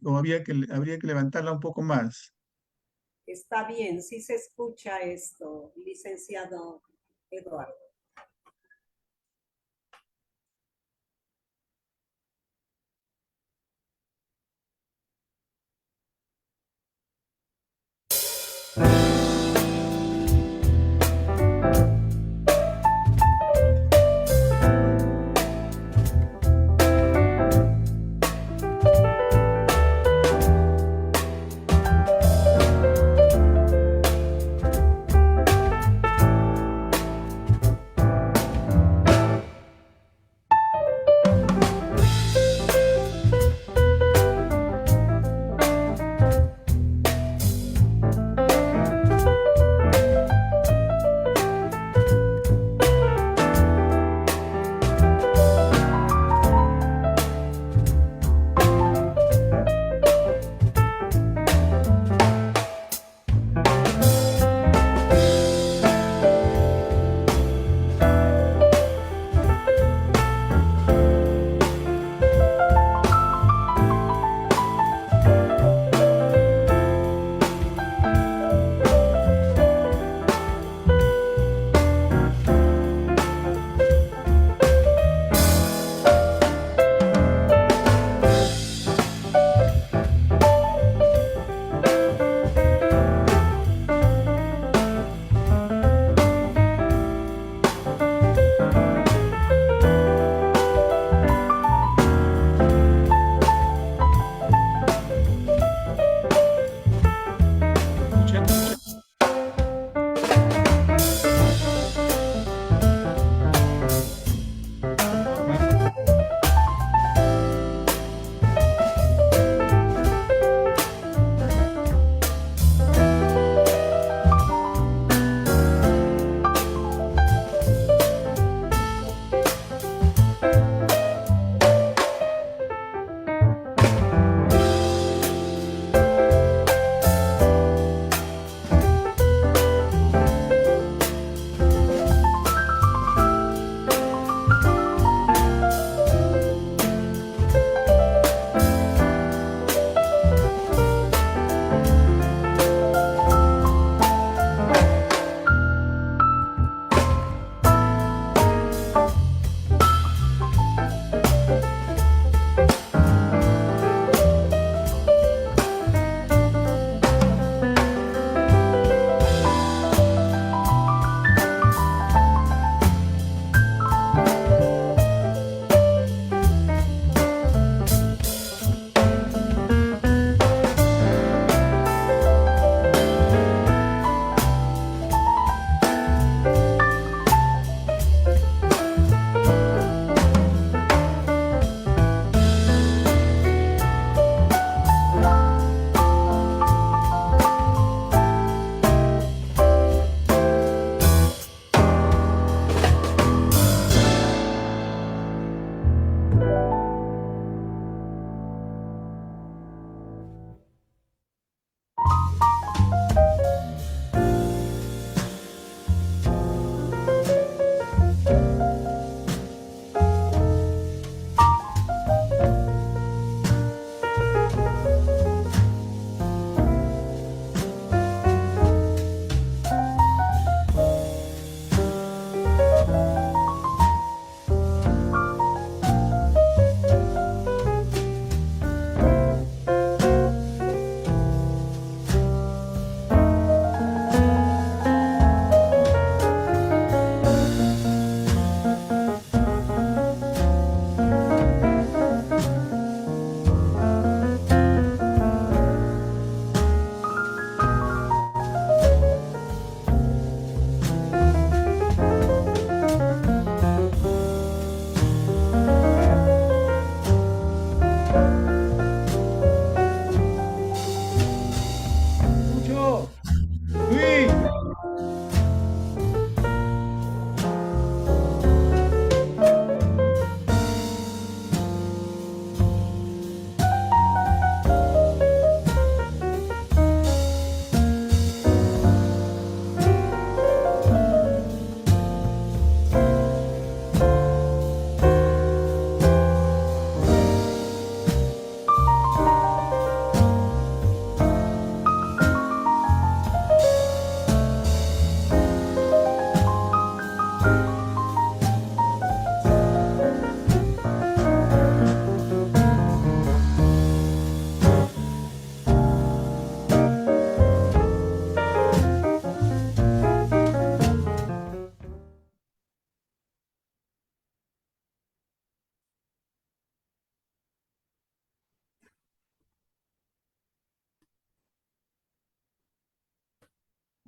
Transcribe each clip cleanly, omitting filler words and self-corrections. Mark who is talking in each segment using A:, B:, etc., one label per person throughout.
A: o habría que levantarla un poco más?
B: Está bien, sí se escucha esto, licenciado Eduardo.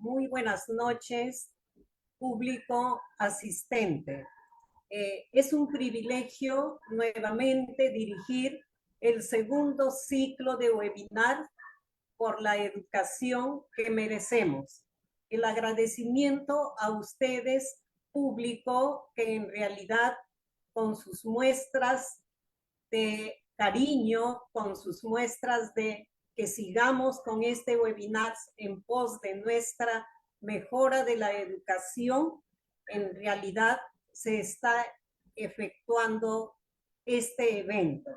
B: Muy buenas noches, público asistente. Es un privilegio nuevamente dirigir el segundo ciclo de webinar por la educación que merecemos. El agradecimiento a ustedes, público, que en realidad con sus muestras de cariño, con sus muestras de que sigamos con este webinar en pos de nuestra mejora de la educación, en realidad se está efectuando este evento.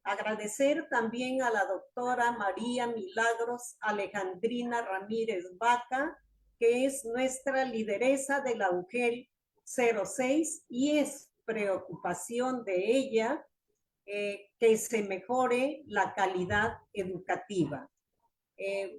B: Agradecer también a la doctora María Milagros Alejandrina Ramírez Vaca, que es nuestra lideresa de la UGEL 06 y es preocupación de ella que se mejore la calidad educativa.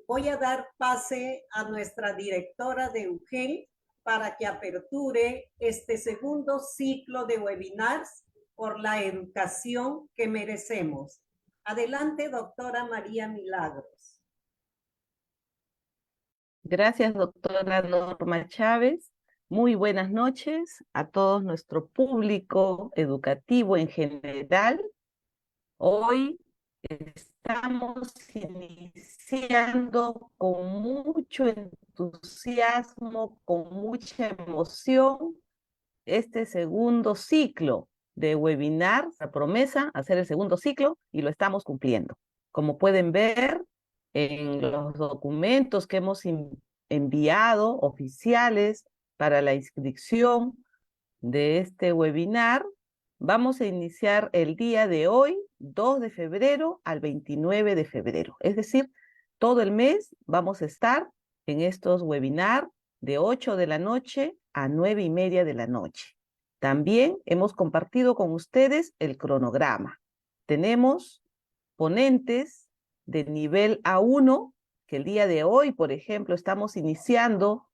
B: Voy a dar pase a nuestra directora de UGEL para que aperture este segundo ciclo de webinars por la educación que merecemos. Adelante, doctora María Milagros.
C: Gracias, doctora Norma Chávez. Muy buenas noches a todo nuestro público educativo en general. Hoy estamos iniciando con mucho entusiasmo, con mucha emoción, este segundo ciclo de webinar, la promesa, hacer el segundo ciclo, y lo estamos cumpliendo. Como pueden ver en los documentos que hemos enviado oficiales para la inscripción de este webinar, vamos a iniciar el día de hoy, 2 de febrero al 29 de febrero. Es decir, todo el mes vamos a estar en estos webinars de 8 de la noche a 9:30 de la noche. También hemos compartido con ustedes el cronograma. Tenemos ponentes de nivel A1, que el día de hoy, por ejemplo, estamos iniciando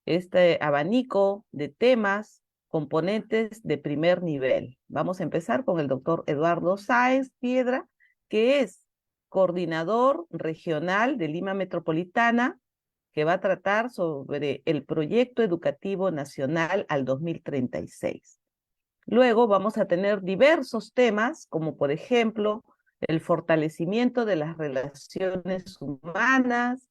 C: este abanico de temas, componentes de primer nivel. Vamos a empezar con el doctor Eduardo Sáenz Piedra, que es coordinador regional de Lima Metropolitana, que va a tratar sobre el proyecto educativo nacional al 2036. Luego vamos a tener diversos temas, como por ejemplo, el fortalecimiento de las relaciones humanas.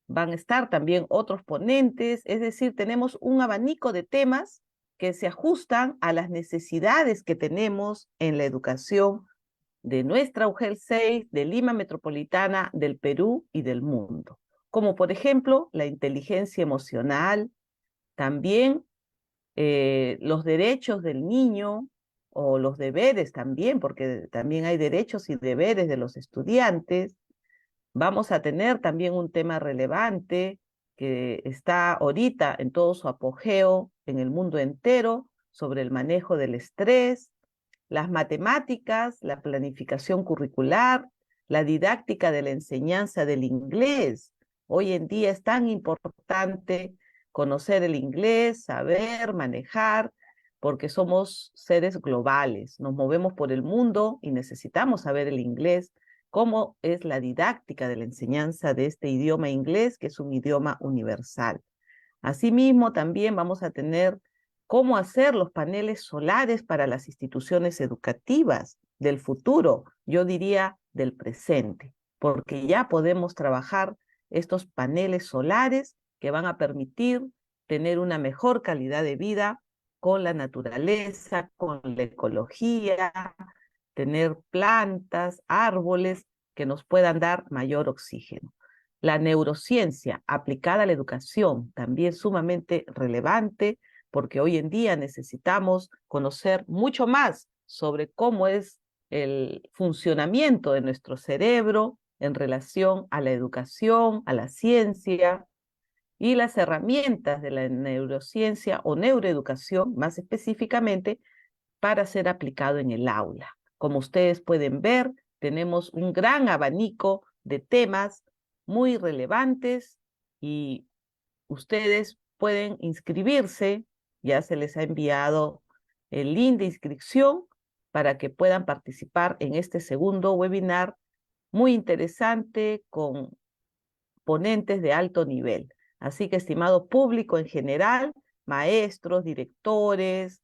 C: Van a estar también otros ponentes, es decir, tenemos un abanico de temas que se ajustan a las necesidades que tenemos en la educación de nuestra UGEL 6, de Lima Metropolitana, del Perú y del mundo. Como por ejemplo, la inteligencia emocional, también los derechos del niño o los deberes también, porque también hay derechos y deberes de los estudiantes. Vamos a tener también un tema relevante que está ahorita en todo su apogeo en el mundo entero sobre el manejo del estrés, las matemáticas, la planificación curricular, la didáctica de la enseñanza del inglés. Hoy en día es tan importante conocer el inglés, saber, manejar, porque somos seres globales, nos movemos por el mundo y necesitamos saber el inglés, cómo es la didáctica de la enseñanza de este idioma inglés, que es un idioma universal. Asimismo, también vamos a tener cómo hacer los paneles solares para las instituciones educativas del futuro, yo diría del presente, porque ya podemos trabajar estos paneles solares que van a permitir tener una mejor calidad de vida con la naturaleza, con la ecología, tener plantas, árboles que nos puedan dar mayor oxígeno. La neurociencia aplicada a la educación, también sumamente relevante, porque hoy en día necesitamos conocer mucho más sobre cómo es el funcionamiento de nuestro cerebro en relación a la educación, a la ciencia, y las herramientas de la neurociencia o neuroeducación, más específicamente, para ser aplicado en el aula. Como ustedes pueden ver, tenemos un gran abanico de temas muy relevantes y ustedes pueden inscribirse, ya se les ha enviado el link de inscripción para que puedan participar en este segundo webinar muy interesante con ponentes de alto nivel. Así que, estimado público en general, maestros, directores,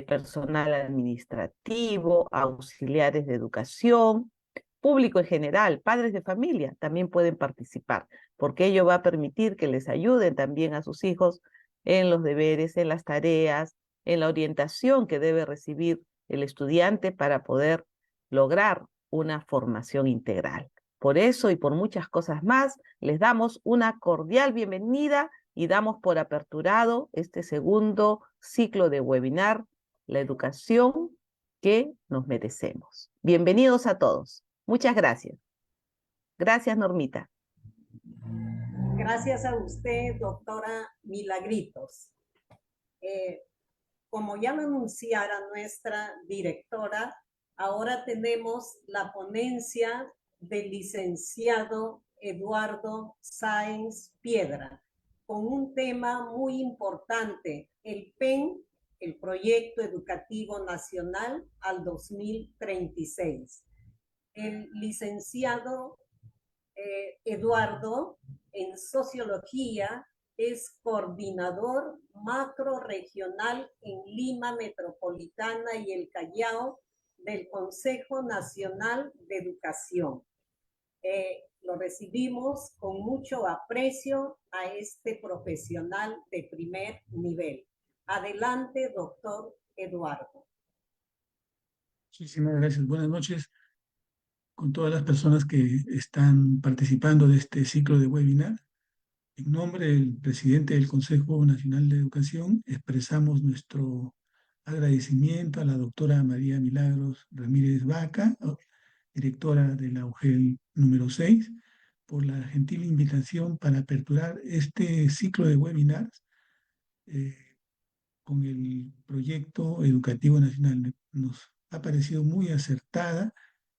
C: personal administrativo, auxiliares de educación, público en general, padres de familia, también pueden participar, porque ello va a permitir que les ayuden también a sus hijos en los deberes, en las tareas, en la orientación que debe recibir el estudiante para poder lograr una formación integral. Por eso y por muchas cosas más, les damos una cordial bienvenida y damos por aperturado este segundo ciclo de webinar, La educación que nos merecemos. Bienvenidos a todos. Muchas gracias. Gracias, Normita.
B: Gracias a usted, doctora Milagritos. Como ya lo anunciara nuestra directora, ahora tenemos la ponencia del licenciado Eduardo Sáenz Piedra, con un tema muy importante, el PEN, el Proyecto Educativo Nacional al 2036. El licenciado Eduardo, en sociología, es coordinador macrorregional en Lima Metropolitana y el Callao del Consejo Nacional de Educación. Lo recibimos con mucho aprecio a este profesional de primer nivel. Adelante, doctor Eduardo.
A: Muchísimas gracias. Buenas noches con todas las personas que están participando de este ciclo de webinar. En nombre del presidente del Consejo Nacional de Educación, expresamos nuestro agradecimiento a la doctora María Milagros Ramírez Vaca, directora de la UGEL número 6, por la gentil invitación para aperturar este ciclo de webinars con el proyecto educativo nacional. Nos ha parecido muy acertada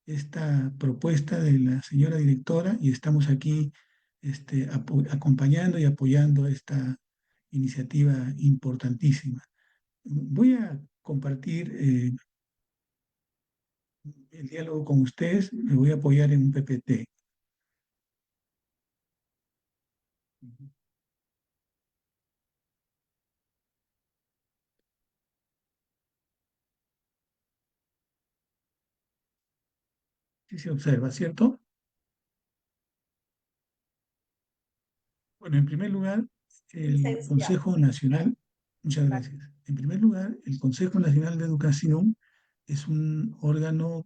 A: esta propuesta de la señora directora y estamos aquí acompañando y apoyando esta iniciativa importantísima. Voy a compartir el diálogo con ustedes, me voy a apoyar en un PPT. Sí se observa, ¿cierto? Bueno, en primer lugar, el Consejo Nacional, muchas gracias. En primer lugar, el Consejo Nacional de Educación es un órgano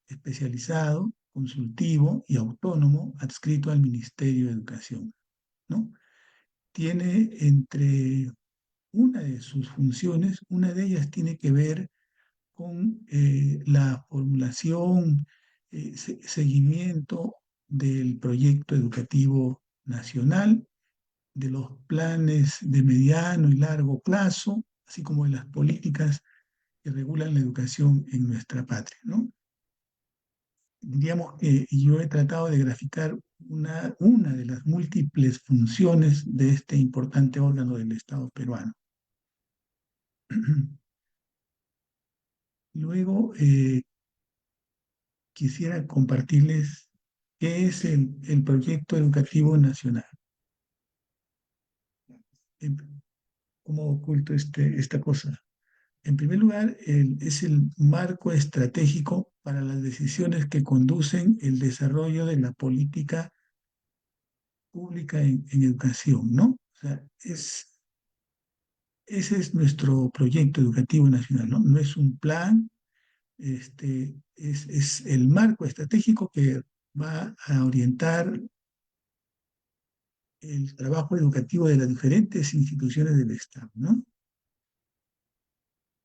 A: especializado, consultivo y autónomo adscrito al Ministerio de Educación, ¿no? Tiene entre una de sus funciones, una de ellas tiene que ver con la formulación, seguimiento del proyecto educativo nacional, de los planes de mediano y largo plazo, así como de las políticas que regulan la educación en nuestra patria, ¿no? Diríamos que yo he tratado de graficar una de las múltiples funciones de este importante órgano del Estado peruano. Luego, quisiera compartirles qué es el proyecto educativo nacional. ¿Cómo oculto esta cosa? En primer lugar, es el marco estratégico para las decisiones que conducen el desarrollo de la política pública en educación, ¿no? O sea, ese es nuestro proyecto educativo nacional, ¿no? No es un plan, es el marco estratégico que va a orientar el trabajo educativo de las diferentes instituciones del Estado, ¿no?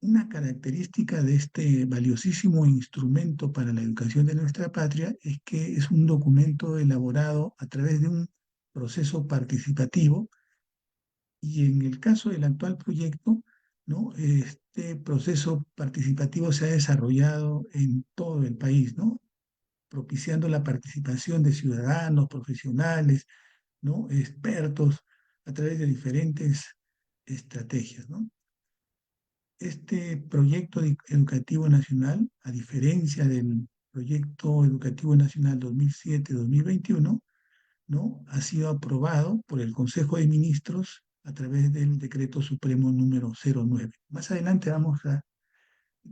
A: Una característica de este valiosísimo instrumento para la educación de nuestra patria es que es un documento elaborado a través de un proceso participativo y en el caso del actual proyecto, ¿no? Este proceso participativo se ha desarrollado en todo el país, ¿no? Propiciando la participación de ciudadanos, profesionales, ¿no? Expertos a través de diferentes estrategias, ¿no? Este proyecto educativo nacional, a diferencia del proyecto educativo nacional 2007-2021, ¿no? Ha sido aprobado por el Consejo de Ministros a través del Decreto Supremo número 09. Más adelante vamos a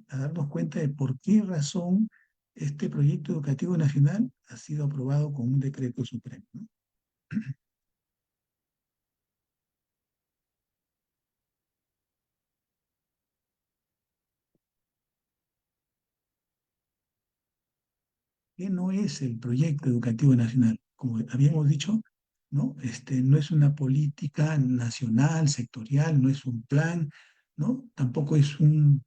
A: darnos cuenta de por qué razón este proyecto educativo nacional ha sido aprobado con un decreto supremo, ¿no? ¿Qué no es el proyecto educativo nacional? Como habíamos dicho, ¿no? No es una política nacional, sectorial, no es un plan, ¿no? Tampoco es un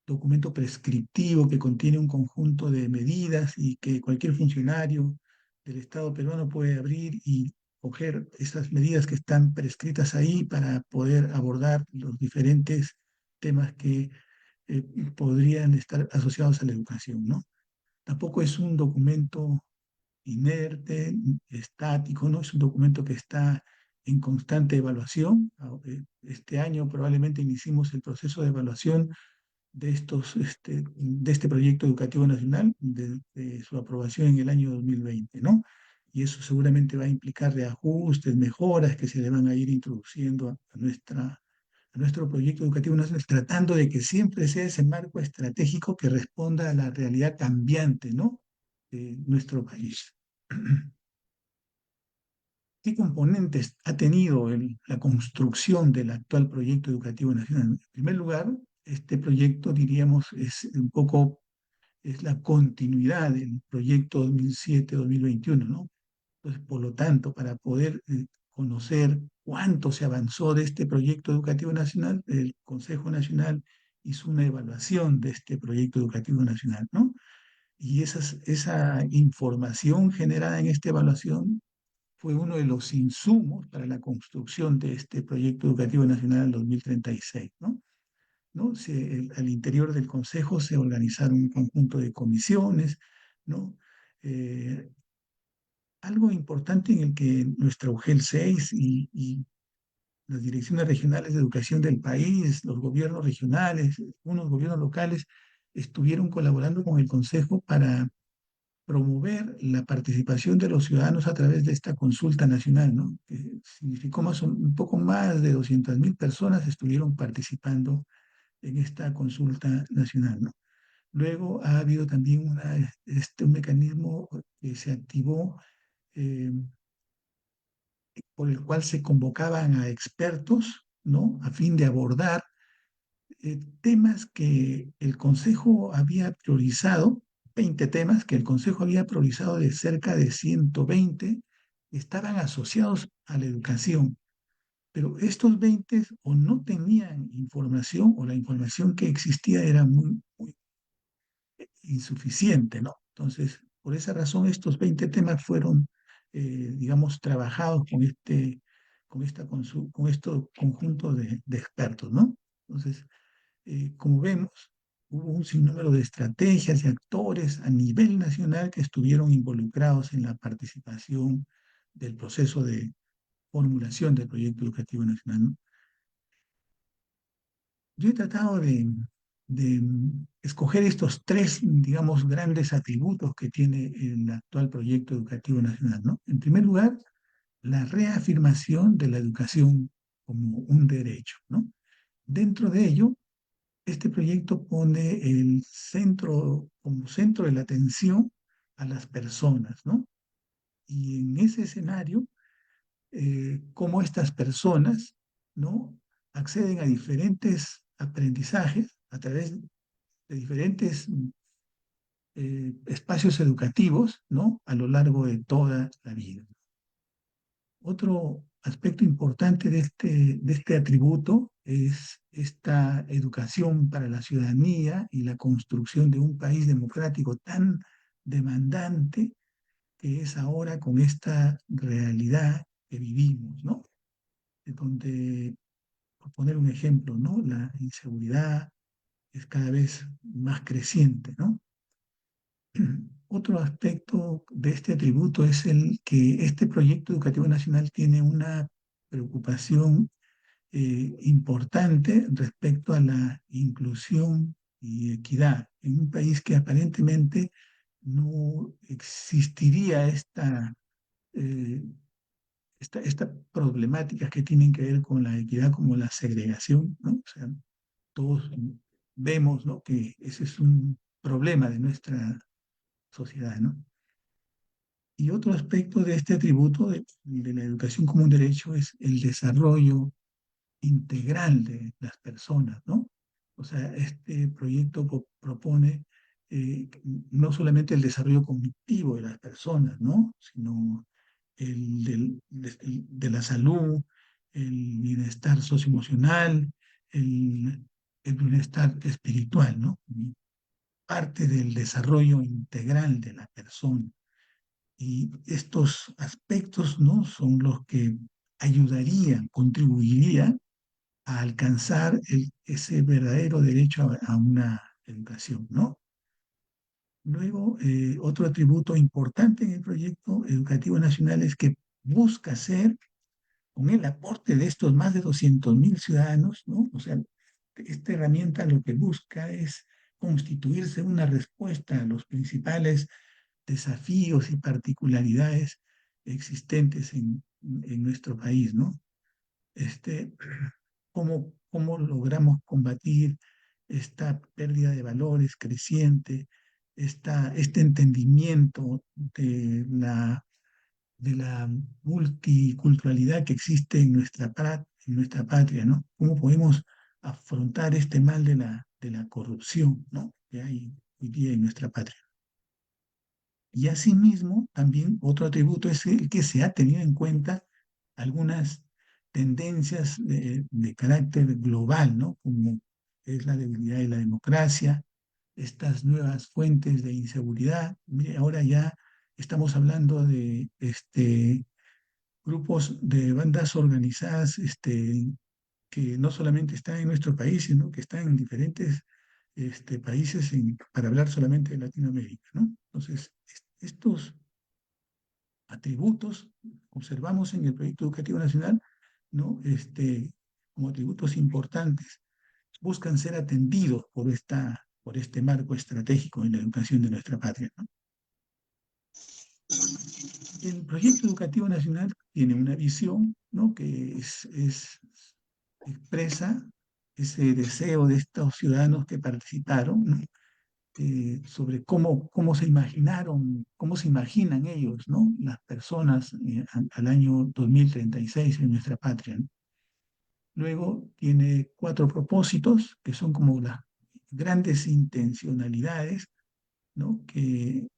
A: documento prescriptivo que contiene un conjunto de medidas y que cualquier funcionario del Estado peruano puede abrir y coger esas medidas que están prescritas ahí para poder abordar los diferentes temas que eh, podrían estar asociados a la educación, ¿no? Tampoco es un documento inerte, estático, ¿no? Es un documento que está en constante evaluación. Este año probablemente iniciemos el proceso de evaluación de este proyecto educativo nacional, de su aprobación en el año 2020, ¿no? Y eso seguramente va a implicar reajustes, mejoras que se le van a ir introduciendo a nuestro proyecto educativo nacional, tratando de que siempre sea ese marco estratégico que responda a la realidad cambiante, ¿no? De nuestro país. ¿Qué componentes ha tenido la construcción del actual proyecto educativo nacional? En primer lugar, este proyecto, diríamos, es un poco es la continuidad del proyecto 2007-2021, ¿no? Entonces, por lo tanto, para poder conocer cuánto se avanzó de este proyecto educativo nacional, el Consejo Nacional hizo una evaluación de este proyecto educativo nacional, ¿no? Y esa información generada en esta evaluación fue uno de los insumos para la construcción de este proyecto educativo nacional 2036, ¿no? ¿No? Al interior del Consejo se organizaron un conjunto de comisiones, ¿no? Eh, Algo importante en el que nuestra UGEL 6 y las direcciones regionales de educación del país, los gobiernos regionales, unos gobiernos locales, estuvieron colaborando con el Consejo para promover la participación de los ciudadanos a través de esta consulta nacional, ¿no? Que significó un poco más de 200.000 personas estuvieron participando en esta consulta nacional, ¿no? Luego ha habido también un mecanismo que se activó eh, por el cual se convocaban a expertos, ¿no? A fin de abordar temas que el Consejo había priorizado, 20 temas que el Consejo había priorizado de cerca de 120, estaban asociados a la educación. Pero estos 20 o no tenían información o la información que existía era muy insuficiente, ¿no? Entonces, por esa razón, estos 20 temas fueron, digamos, trabajados con este conjunto de expertos, ¿no? Entonces, como vemos, hubo un sinnúmero de estrategias y actores a nivel nacional que estuvieron involucrados en la participación del proceso de formulación del proyecto educativo nacional, ¿no? Yo he tratado de escoger estos tres, digamos, grandes atributos que tiene el actual proyecto educativo nacional, ¿no? En primer lugar, la reafirmación de la educación como un derecho, ¿no? Dentro de ello, este proyecto pone como centro de la atención a las personas, ¿no? Y en ese escenario, cómo estas personas, ¿no? Acceden a diferentes aprendizajes a través de diferentes espacios educativos, ¿no? A lo largo de toda la vida. Otro aspecto importante de este atributo es esta educación para la ciudadanía y la construcción de un país democrático tan demandante que es ahora con esta realidad que vivimos, ¿no? Donde, por poner un ejemplo, ¿no? La inseguridad es cada vez más creciente, ¿no? Otro aspecto de este atributo es el que este proyecto educativo nacional tiene una preocupación importante respecto a la inclusión y equidad en un país que aparentemente no existiría esta estas problemáticas que tienen que ver con la equidad como la segregación, ¿no? O sea, todos vemos, ¿no?, que ese es un problema de nuestra sociedad, ¿no? Y otro aspecto de este atributo de la educación como un derecho es el desarrollo integral de las personas, ¿no? O sea, este proyecto propone no solamente el desarrollo cognitivo de las personas, ¿no? Sino de la salud, el bienestar socioemocional, el, el bienestar espiritual, ¿no? Parte del desarrollo integral de la persona. Y estos aspectos, ¿no?, son los que ayudarían, contribuirían a alcanzar ese verdadero derecho a una educación, ¿no? Luego, otro atributo importante en el proyecto educativo nacional es que busca ser, con el aporte de estos más de 200.000 ciudadanos, ¿no? O sea, esta herramienta lo que busca es constituirse una respuesta a los principales desafíos y particularidades existentes en nuestro país, ¿no? Este, cómo logramos combatir esta pérdida de valores creciente, este entendimiento de la multiculturalidad que existe en nuestra patria, ¿no? ¿Cómo podemos afrontar este mal de la corrupción, ¿no?, que hay hoy día en nuestra patria? Y asimismo, también otro atributo es el que se ha tenido en cuenta algunas tendencias de carácter global, ¿no?, como es la debilidad de la democracia, estas nuevas fuentes de inseguridad. Mire, ahora ya estamos hablando de grupos de bandas organizadas que no solamente están en nuestro país, sino que están en diferentes países, para hablar solamente de Latinoamérica, ¿no? Entonces, estos atributos observamos en el proyecto educativo nacional, ¿no? Como atributos importantes, buscan ser atendidos por este marco estratégico en la educación de nuestra patria, ¿no? El proyecto educativo nacional tiene una visión, ¿no?, que expresa ese deseo de estos ciudadanos que participaron, ¿no?, sobre cómo se imaginaron, cómo se imaginan ellos, ¿no?, las personas al año 2036 en nuestra patria, ¿no? Luego tiene 4 propósitos, que son como las grandes intencionalidades, ¿no?,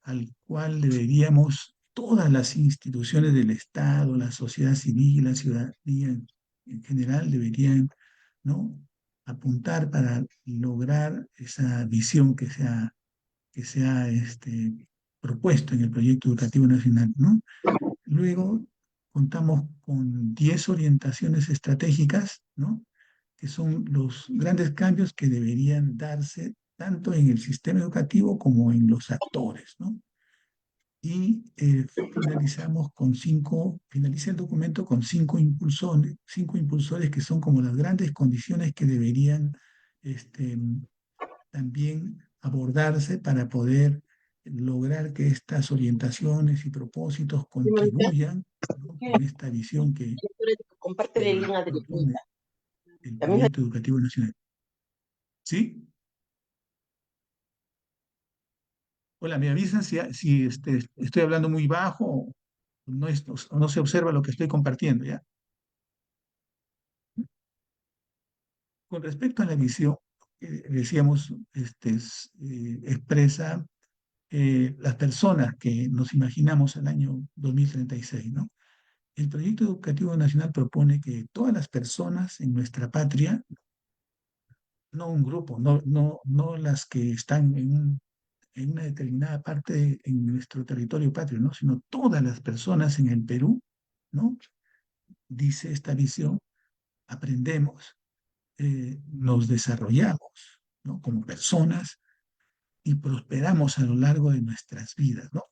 A: al cual deberíamos, todas las instituciones del Estado, la sociedad civil, la ciudadanía en general, deberían, ¿no?, apuntar para lograr esa visión que se ha propuesto en el proyecto educativo nacional, ¿no? Luego contamos con 10 orientaciones estratégicas, ¿no?, que son los grandes cambios que deberían darse tanto en el sistema educativo como en los actores, ¿no? Y finaliza el documento con cinco impulsores que son como las grandes condiciones que deberían este, también abordarse para poder lograr que estas orientaciones y propósitos contribuyan, ¿no?, con esta visión
D: Comparte el
A: que
D: link a
A: propone el
D: También
A: proyecto educativo nacional. ¿Sí? Hola, ¿me avisan si estoy hablando muy bajo o no se observa lo que estoy compartiendo, ya? Con respecto a la visión, decíamos, expresa las personas que nos imaginamos al año 2036, ¿no? El proyecto educativo nacional propone que todas las personas en nuestra patria, no un grupo, no las que están en una determinada parte en nuestro territorio patrio, ¿no?, sino todas las personas en el Perú, ¿no? Dice esta visión, aprendemos, nos desarrollamos, ¿no?, como personas y prosperamos a lo largo de nuestras vidas, ¿no?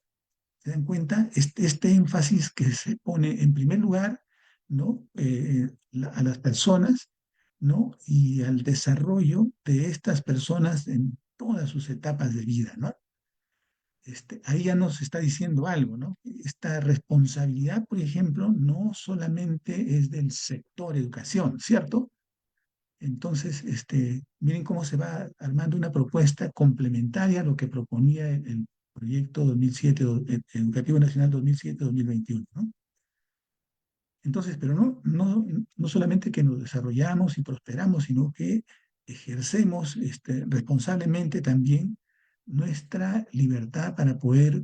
A: ¿Se dan cuenta? Este énfasis que se pone en primer lugar, ¿no?, a las personas, ¿no?, y al desarrollo de estas personas en todas sus etapas de vida, ¿no? ahí ya nos está diciendo algo, ¿no? Esta responsabilidad, por ejemplo, no solamente es del sector educación, ¿cierto? Entonces, miren cómo se va armando una propuesta complementaria a lo que proponía el proyecto 2007, Educativo Nacional 2007-2021, ¿no? Entonces, pero no solamente que nos desarrollamos y prosperamos, sino que ejercemos responsablemente también nuestra libertad para poder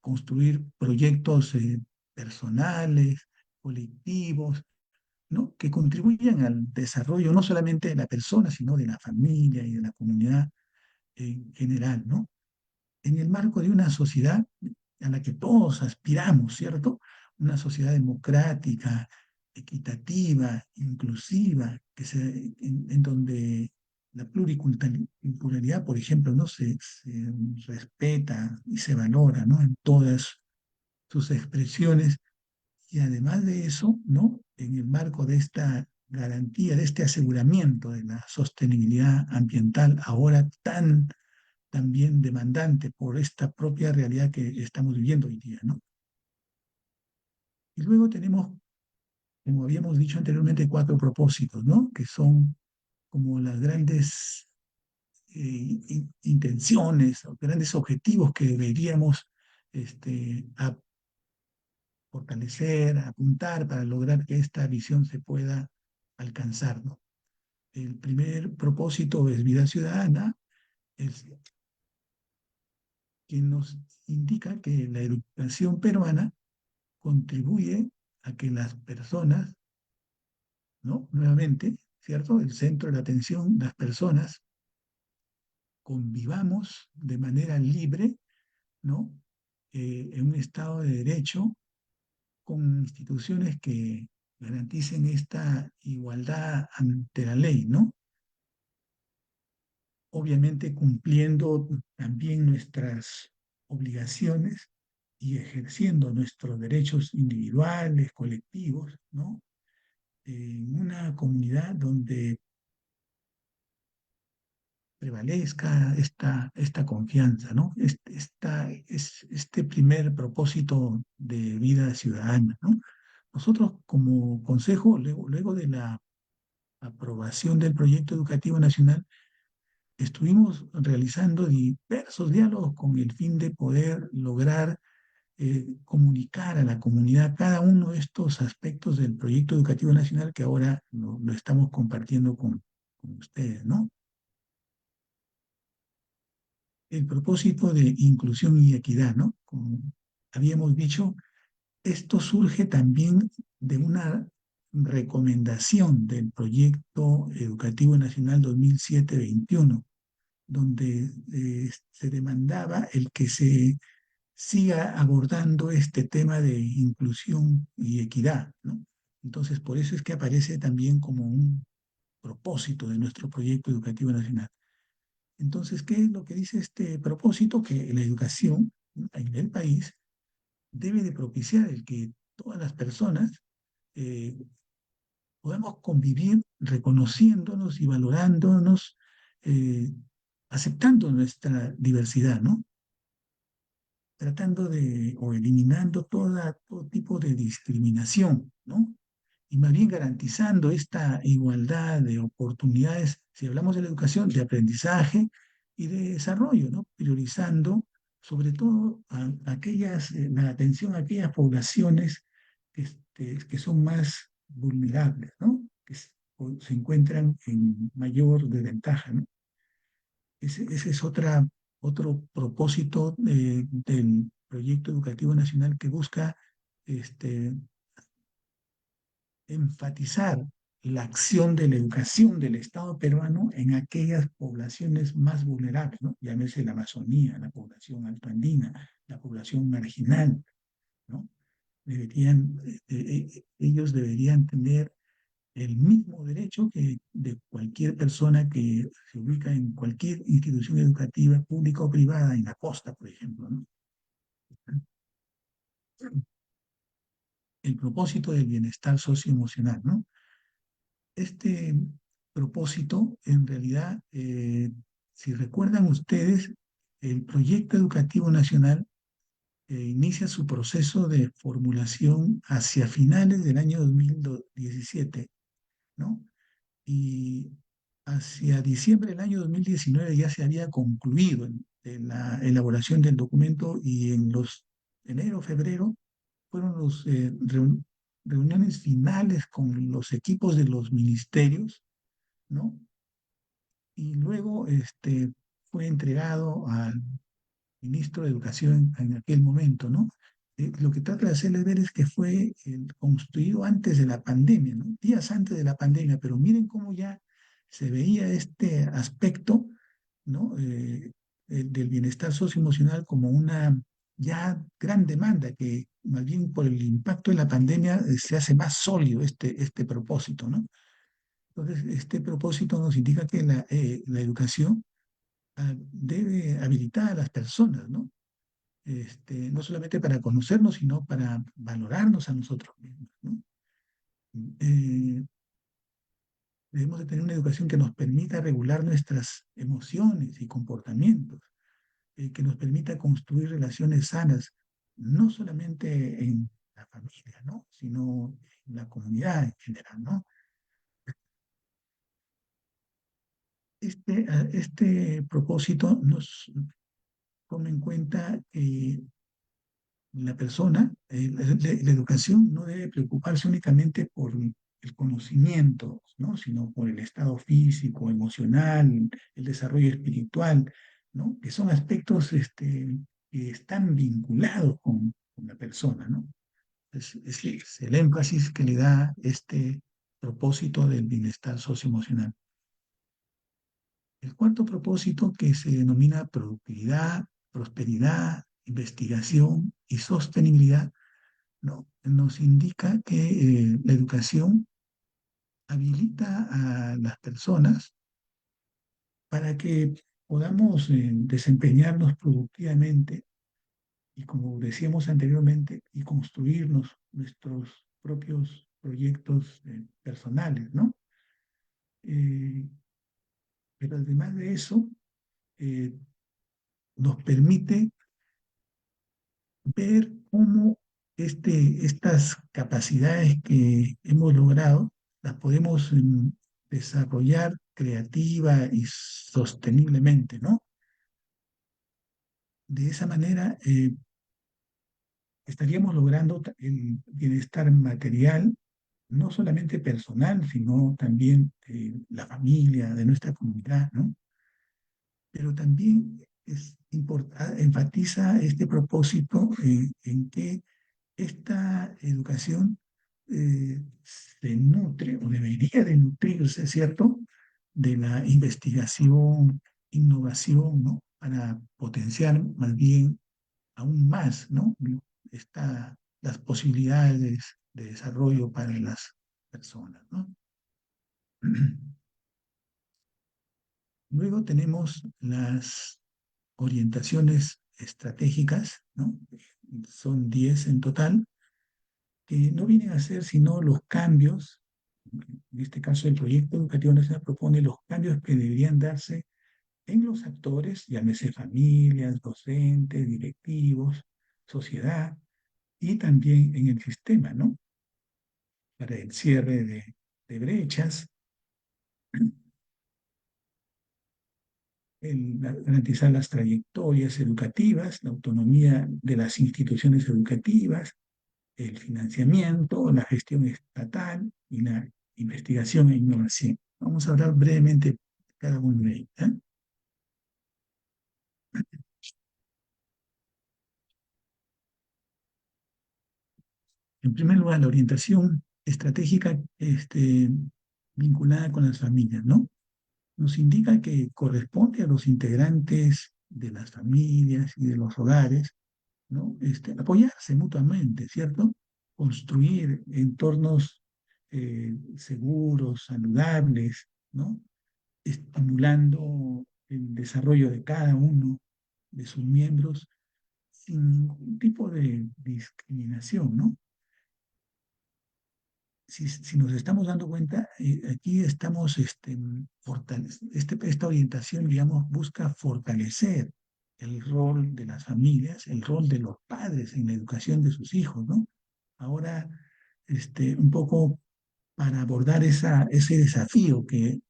A: construir proyectos personales, colectivos, ¿no? Que contribuyan al desarrollo no solamente de la persona, sino de la familia y de la comunidad en general, ¿no? En el marco de una sociedad a la que todos aspiramos, ¿cierto? Una sociedad democrática, equitativa, inclusiva, en donde la pluriculturalidad, por ejemplo, ¿no? Se respeta y se valora, ¿no? En todas sus expresiones. Y además de eso, ¿no? En el marco de esta garantía, de este aseguramiento de la sostenibilidad ambiental, ahora tan también demandante por esta propia realidad que estamos viviendo hoy día, ¿no? Y luego tenemos, como habíamos dicho anteriormente, cuatro propósitos, ¿no? Que son como las grandes intenciones o grandes objetivos que deberíamos fortalecer, apuntar para lograr que esta visión se pueda alcanzar, ¿no? El primer propósito es vida ciudadana, es quien nos indica que la educación peruana contribuye a que las personas, ¿no? Nuevamente, ¿cierto? El centro de la atención, las personas convivamos de manera libre, ¿no? En un Estado de Derecho con instituciones que garanticen esta igualdad ante la ley, ¿no? Obviamente cumpliendo también nuestras obligaciones y ejerciendo nuestros derechos individuales, colectivos, ¿no? En una comunidad donde prevalezca esta confianza, ¿no? Este primer propósito de vida ciudadana, ¿no? Nosotros como consejo, luego de la aprobación del proyecto educativo nacional, estuvimos realizando diversos diálogos con el fin de poder lograr comunicar a la comunidad cada uno de estos aspectos del proyecto educativo nacional que ahora lo estamos compartiendo con ustedes, ¿no? El propósito de inclusión y equidad, ¿no? Como habíamos dicho, esto surge también de una recomendación del proyecto educativo nacional 2007-21, donde se demandaba el que se siga abordando este tema de inclusión y equidad, ¿no? Entonces, por eso es que aparece también como un propósito de nuestro proyecto educativo nacional. Entonces, ¿qué es lo que dice este propósito? Que la educación, ¿no?, en el país debe de propiciar el que todas las personas eh, podamos convivir reconociéndonos y valorándonos, eh, aceptando nuestra diversidad, ¿no? Tratando de, o eliminando todo tipo de discriminación, ¿no? Y más bien garantizando esta igualdad de oportunidades, si hablamos de la educación, de aprendizaje y de desarrollo, ¿no? Priorizando sobre todo a aquellas, la atención a aquellas poblaciones que son más vulnerables, ¿no? Se encuentran en mayor desventaja, ¿no? Ese es otro propósito del proyecto educativo nacional que busca este, enfatizar la acción de la educación del Estado peruano en aquellas poblaciones más vulnerables, ¿no? Llámese la Amazonía, la población altoandina, la población marginal, ¿no? Ellos deberían tener el mismo derecho que de cualquier persona que se ubica en cualquier institución educativa, pública o privada, en la costa, por ejemplo, ¿no? El propósito del bienestar socioemocional, ¿no? Este propósito, en realidad, si recuerdan ustedes, el proyecto educativo nacional inicia su proceso de formulación hacia finales del año 2017, ¿no? Y hacia diciembre del año 2019 ya se había concluido en la elaboración del documento y en los enero, febrero fueron los reuniones finales con los equipos de los ministerios, ¿no? Y luego fue entregado al ministro de Educación en aquel momento, ¿no? Lo que trata de hacerles ver es que fue construido antes de la pandemia, ¿no? Días antes de la pandemia, pero miren cómo ya se veía este aspecto, ¿no? Del bienestar socioemocional como una ya gran demanda que más bien por el impacto de la pandemia se hace más sólido este propósito, ¿no? Entonces, este propósito nos indica que la educación debe habilitar a las personas, ¿no? No solamente para conocernos, sino para valorarnos a nosotros mismos, ¿no? Eh, Debemos de tener una educación que nos permita regular nuestras emociones y comportamientos, que nos permita construir relaciones sanas, no solamente en la familia, ¿no? Sino en la comunidad en general, ¿no? Este propósito nos toma en cuenta que la persona, la educación no debe preocuparse únicamente por el conocimiento, ¿no? Sino por el estado físico, emocional, el desarrollo espiritual, ¿no? Que son aspectos que están vinculados con la persona, ¿no? Es el énfasis que le da este propósito del bienestar socioemocional. El cuarto propósito, que se denomina productividad, prosperidad, investigación y sostenibilidad, ¿no? Nos indica que la educación habilita a las personas para que podamos desempeñarnos productivamente y, como decíamos anteriormente, y construirnos nuestros propios proyectos personales, ¿no? Eh, pero además de eso, eh, nos permite ver cómo estas capacidades que hemos logrado las podemos desarrollar creativa y sosteniblemente, ¿no? De esa manera estaríamos logrando el bienestar material, no solamente personal, sino también de la familia, de nuestra comunidad, ¿no? Pero también enfatiza este propósito en que esta educación se nutre o debería de nutrirse, ¿cierto? De la investigación, innovación, ¿no? Para potenciar más bien aún más, ¿no? Las posibilidades de desarrollo para las personas, ¿no? Luego tenemos las orientaciones estratégicas, ¿no? Son 10 en total, que no vienen a ser sino los cambios, en este caso el proyecto educativo nacional propone los cambios que deberían darse en los actores, llámese familias, docentes, directivos, sociedad, y también en el sistema, ¿no? Para el cierre de brechas, garantizar las trayectorias educativas, la autonomía de las instituciones educativas, el financiamiento, la gestión estatal y la investigación e innovación. Vamos a hablar brevemente de cada uno de ellos, ¿eh? En primer lugar, la orientación estratégica vinculada con las familias, ¿no? Nos indica que corresponde a los integrantes de las familias y de los hogares, ¿no? Apoyarse mutuamente, ¿cierto? Construir entornos seguros, saludables, ¿no? Estimulando el desarrollo de cada uno de sus miembros sin ningún tipo de discriminación, ¿no? Si nos estamos dando cuenta, aquí estamos, esta orientación, digamos, busca fortalecer el rol de las familias, el rol de los padres en la educación de sus hijos, ¿no? Ahora, un poco para abordar ese desafío que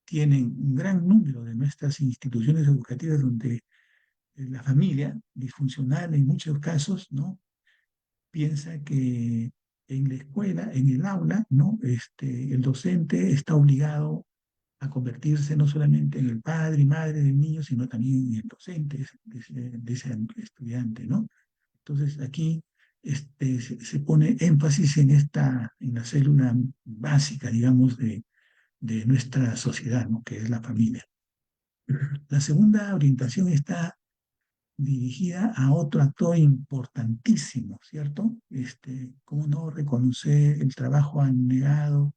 A: tienen un gran número de nuestras instituciones educativas donde la familia disfuncional en muchos casos, ¿no? Piensa que en la escuela, en el aula, ¿no? El docente está obligado a convertirse no solamente en el padre y madre del niño, sino también en el docente de ese estudiante, ¿no? Entonces aquí se pone énfasis en la célula básica, digamos, de nuestra sociedad, ¿no? Que es la familia. La segunda orientación está dirigida a otro actor importantísimo, ¿cierto? ¿Cómo no reconocer el trabajo abnegado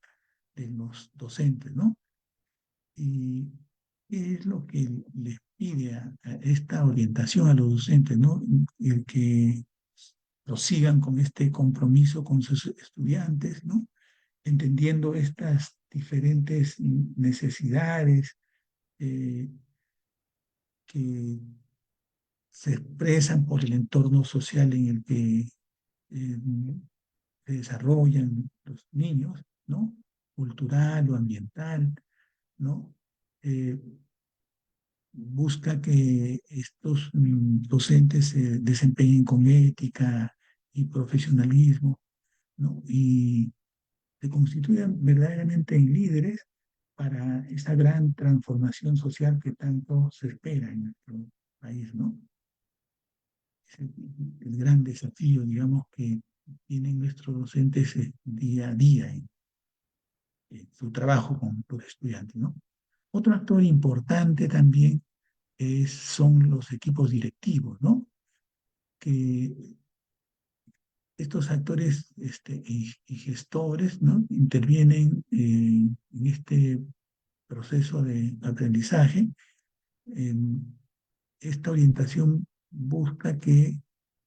A: de los docentes, ¿no? Y qué es lo que les pide a esta orientación a los docentes, ¿no? El que prosigan con este compromiso con sus estudiantes, ¿no? Entendiendo estas diferentes necesidades eh, que se expresan por el entorno social en el que eh, se desarrollan los niños, ¿no? Cultural o ambiental, ¿no? Eh, Busca que estos docentes se desempeñen con ética y profesionalismo, ¿no? Y se constituyan verdaderamente en líderes para esa gran transformación social que tanto se espera en nuestro país, ¿no? Es el gran desafío, digamos, que tienen nuestros docentes día a día en su trabajo con los estudiantes, ¿no? Otro actor importante también son los equipos directivos, ¿no? Que estos actores y gestores, ¿no? Intervienen en este proceso de aprendizaje. Esta orientación busca que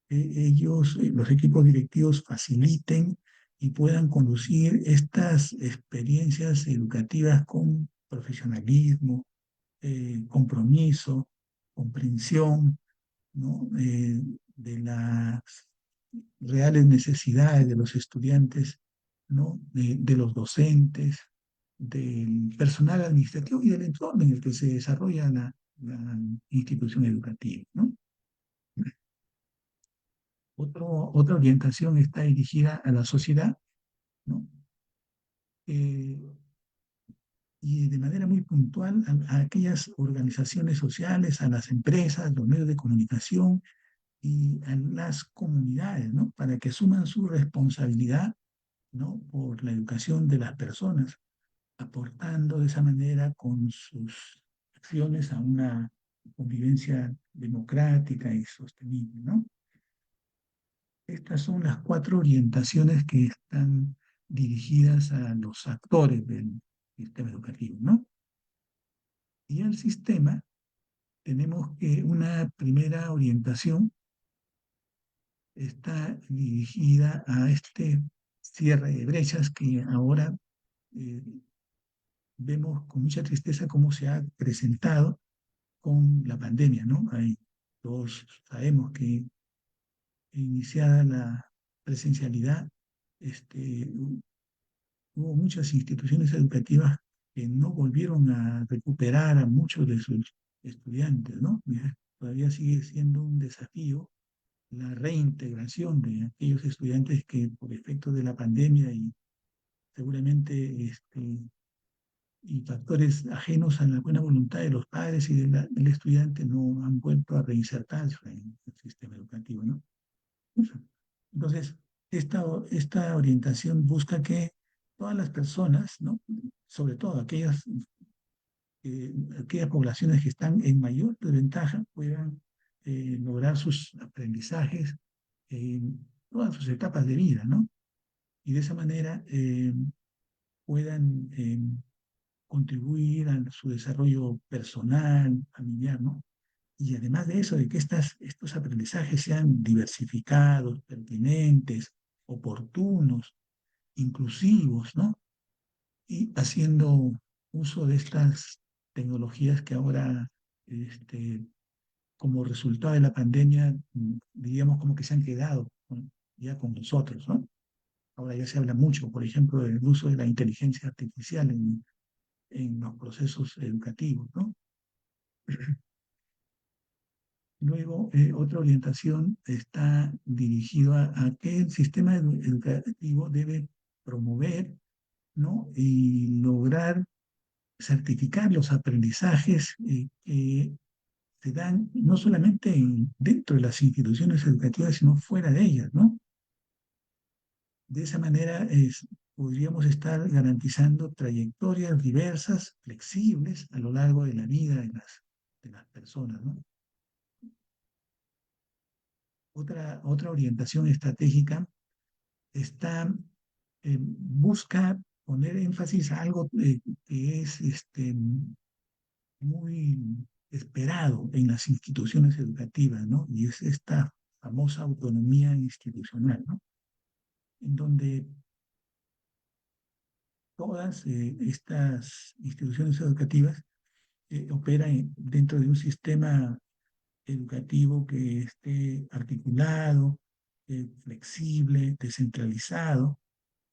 A: ellos, los equipos directivos, faciliten y puedan conducir estas experiencias educativas con profesionalismo, compromiso, comprensión, ¿no? De las reales necesidades de los estudiantes, ¿no? De los docentes, del personal administrativo y del entorno en el que se desarrolla la institución educativa, ¿no? Otra orientación está dirigida a la sociedad, ¿no? Eh, y de manera muy puntual a aquellas organizaciones sociales, a las empresas, los medios de comunicación y a las comunidades, ¿no? Para que asuman su responsabilidad, ¿no? Por la educación de las personas, aportando de esa manera con sus acciones a una convivencia democrática y sostenible, ¿no? Estas son las cuatro orientaciones que están dirigidas a los actores del sistema educativo, ¿no? Y al sistema tenemos que una primera orientación está dirigida a este cierre de brechas que ahora eh, vemos con mucha tristeza cómo se ha presentado con la pandemia, ¿no? Todos sabemos que iniciada la presencialidad, hubo muchas instituciones educativas que no volvieron a recuperar a muchos de sus estudiantes, ¿no? Todavía sigue siendo un desafío la reintegración de aquellos estudiantes que por efecto de la pandemia y seguramente y factores ajenos a la buena voluntad de los padres y del estudiante no han vuelto a reinsertarse en el sistema educativo, ¿no? Entonces, esta orientación busca que todas las personas, ¿no? Sobre todo aquellas poblaciones que están en mayor desventaja, puedan lograr sus aprendizajes en todas sus etapas de vida, ¿no? Y de esa manera puedan contribuir a su desarrollo personal, familiar, ¿no? Y además de eso, de que estos aprendizajes sean diversificados, pertinentes, oportunos, inclusivos, ¿no? Y haciendo uso de estas tecnologías que ahora como resultado de la pandemia, diríamos como que se han quedado, ¿no?, ya con nosotros, ¿no? Ahora ya se habla mucho, por ejemplo, del uso de la inteligencia artificial en los procesos educativos, ¿no? Luego, otra orientación está dirigida a que el sistema educativo debe promover, ¿no?, y lograr certificar los aprendizajes que se dan no solamente dentro de las instituciones educativas, sino fuera de ellas, ¿no? De esa manera podríamos estar garantizando trayectorias diversas, flexibles a lo largo de la vida de las personas, ¿no? Otra orientación estratégica busca poner énfasis a algo que es muy esperado en las instituciones educativas, ¿no? Y es esta famosa autonomía institucional, ¿no? En donde todas estas instituciones educativas operan dentro de un sistema educativo que esté articulado, flexible, descentralizado,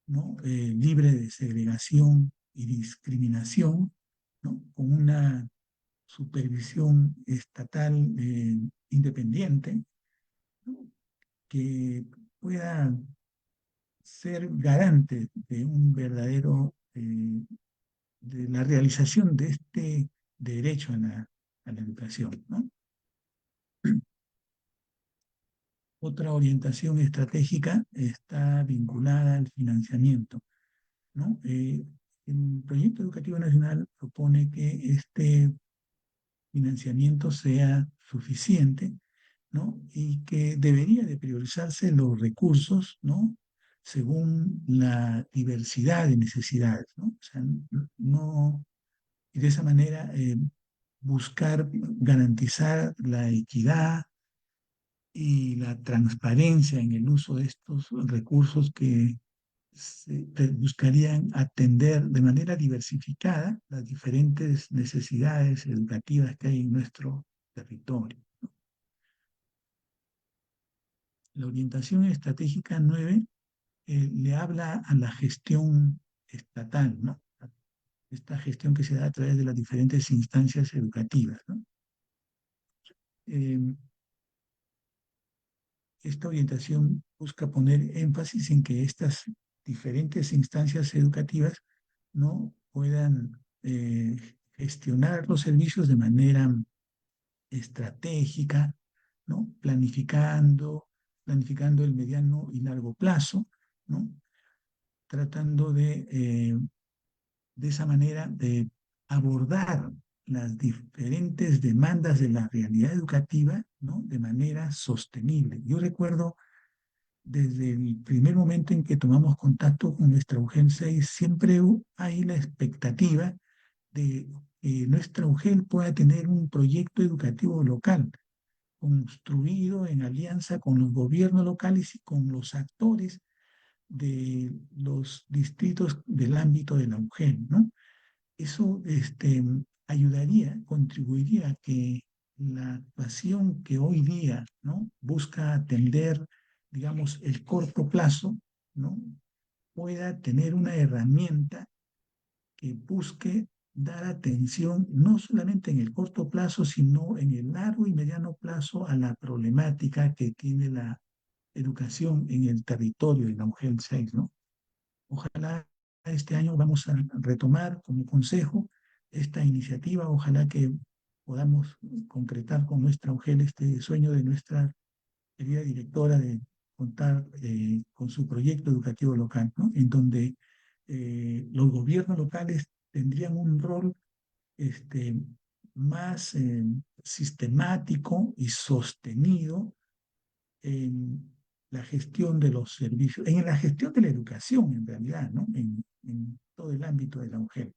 A: ¿no? Libre de segregación y discriminación, ¿no? Con una supervisión estatal independiente, ¿no?, que pueda ser garante de un verdadero, de la realización de este derecho a la educación, ¿no? Otra orientación estratégica está vinculada al financiamiento, ¿no? El Proyecto Educativo Nacional propone que este financiamiento sea suficiente, ¿no?, y que debería de priorizarse los recursos, ¿no?, según la diversidad de necesidades, ¿no? O sea, no, y de esa manera buscar garantizar la equidad y la transparencia en el uso de estos recursos que buscarían atender de manera diversificada las diferentes necesidades educativas que hay en nuestro territorio. La orientación estratégica 9 le habla a la gestión estatal, ¿no? Esta gestión que se da a través de las diferentes instancias educativas, ¿no? Eh, Esta orientación busca poner énfasis en que estas diferentes instancias educativas no puedan gestionar los servicios de manera estratégica, ¿no? Planificando el mediano y largo plazo, ¿no? Tratando de esa manera de abordar las diferentes demandas de la realidad educativa, ¿no?, de manera sostenible. Yo recuerdo desde el primer momento en que tomamos contacto con nuestra UGEL 6, siempre hay la expectativa de que nuestra UGEL pueda tener un proyecto educativo local, construido en alianza con los gobiernos locales y con los actores de los distritos del ámbito de la UGEL, ¿no? Eso ayudaría, contribuiría a que la actuación que hoy día, ¿no?, busca atender, digamos, el corto plazo, ¿no?, pueda tener una herramienta que busque dar atención no solamente en el corto plazo, sino en el largo y mediano plazo a la problemática que tiene la educación en el territorio de la UGEL 6, ¿no? Ojalá este año vamos a retomar como consejo esta iniciativa, ojalá que podamos concretar con nuestra UGEL este sueño de nuestra querida directora de contar con su proyecto educativo local, ¿no?, en donde los gobiernos locales tendrían un rol más sistemático y sostenido en la gestión de los servicios, en la gestión de la educación en realidad, ¿no?, en todo el ámbito de la mujer.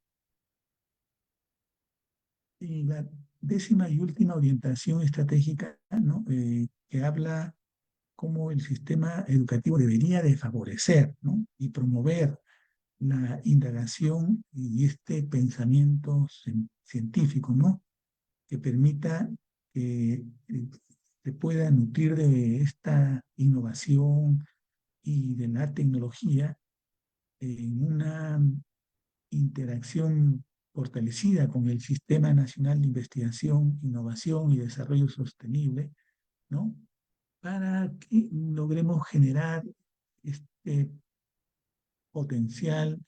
A: Y la décima y última orientación estratégica, ¿no?, que habla cómo el sistema educativo debería de favorecer, ¿no?, y promover la indagación y este pensamiento científico, ¿no?, que permita que se pueda nutrir de esta innovación y de la tecnología en una interacción fortalecida con el Sistema Nacional de Investigación, Innovación y Desarrollo Sostenible, ¿no? Para que logremos generar este potencial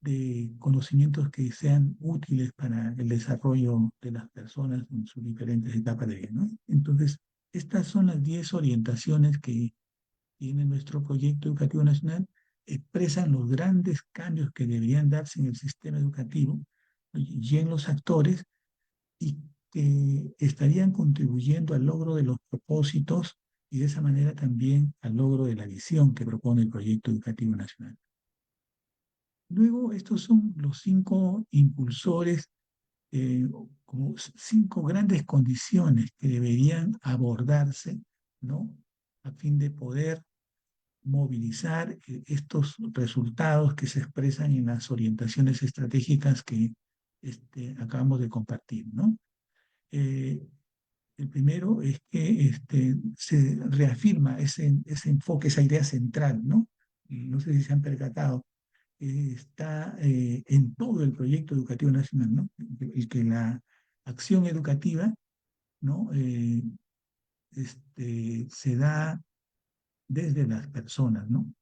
A: de conocimientos que sean útiles para el desarrollo de las personas en sus diferentes etapas de vida, ¿no? Entonces, estas son las 10 orientaciones que tiene nuestro proyecto educativo nacional, expresan los grandes cambios que deberían darse en el sistema educativo y en los actores y que estarían contribuyendo al logro de los propósitos y de esa manera también al logro de la visión que propone el proyecto educativo nacional. Luego, estos son los 5 impulsores, como 5 grandes condiciones que deberían abordarse, ¿no? A fin de poder movilizar estos resultados que se expresan en las orientaciones estratégicas que acabamos de compartir, ¿no? Eh, el primero es que se reafirma ese enfoque, esa idea central, ¿no? Y no sé si se han percatado, está en todo el proyecto educativo nacional, ¿no? El que la acción educativa, ¿no? Se da desde las personas, ¿no?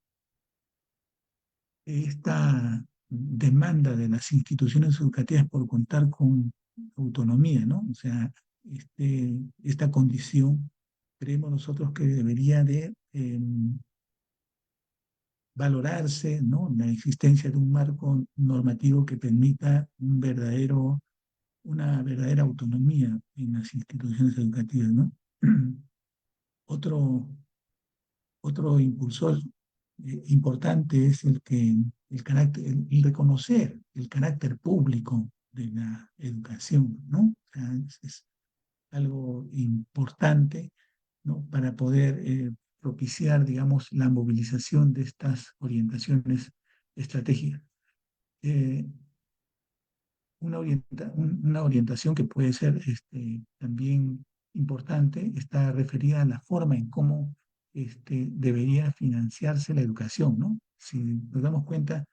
A: Esta demanda de las instituciones educativas por contar con autonomía, ¿no? O sea, esta condición creemos nosotros que debería de valorarse, ¿no? La existencia de un marco normativo que permita una verdadera autonomía en las instituciones educativas, ¿no? Otro, otro impulsor importante es el reconocer el carácter público de la educación, ¿no? O sea, es algo importante, ¿no? Para poder propiciar, digamos, la movilización de estas orientaciones estratégicas. Eh, una orientación que puede ser también importante está referida a la forma en cómo debería financiarse la educación, ¿no? Si nos damos cuenta,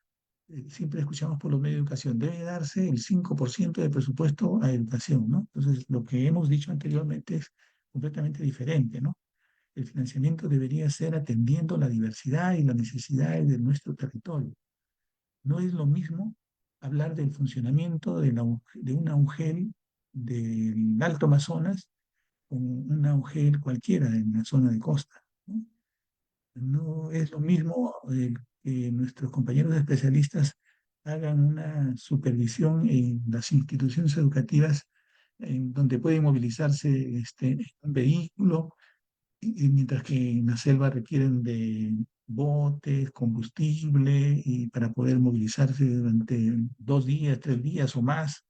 A: siempre escuchamos por los medios de educación, debe darse el 5% del presupuesto a educación, ¿no? Entonces, lo que hemos dicho anteriormente es completamente diferente, ¿no? El financiamiento debería ser atendiendo la diversidad y las necesidades de nuestro territorio. No es lo mismo hablar del funcionamiento de un agujel del Alto Amazonas con un agujel cualquiera en la zona de costa, ¿no? No es lo mismo que nuestros compañeros especialistas hagan una supervisión en las instituciones educativas en donde puede movilizarse un vehículo y mientras que en la selva requieren de botes, combustible, y para poder movilizarse durante 2 días, 3 días o más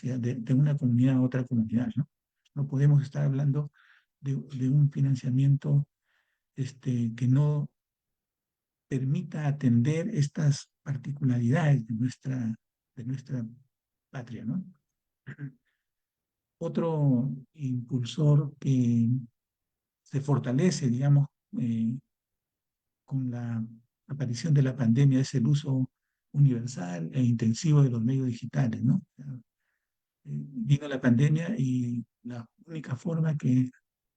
A: de una comunidad a otra comunidad, ¿no? No podemos estar hablando de un financiamiento que no permita atender estas particularidades de nuestra patria, ¿no? Otro impulsor que se fortalece, digamos, eh, con la aparición de la pandemia es el uso universal e intensivo de los medios digitales, ¿no? Vino la pandemia y la única forma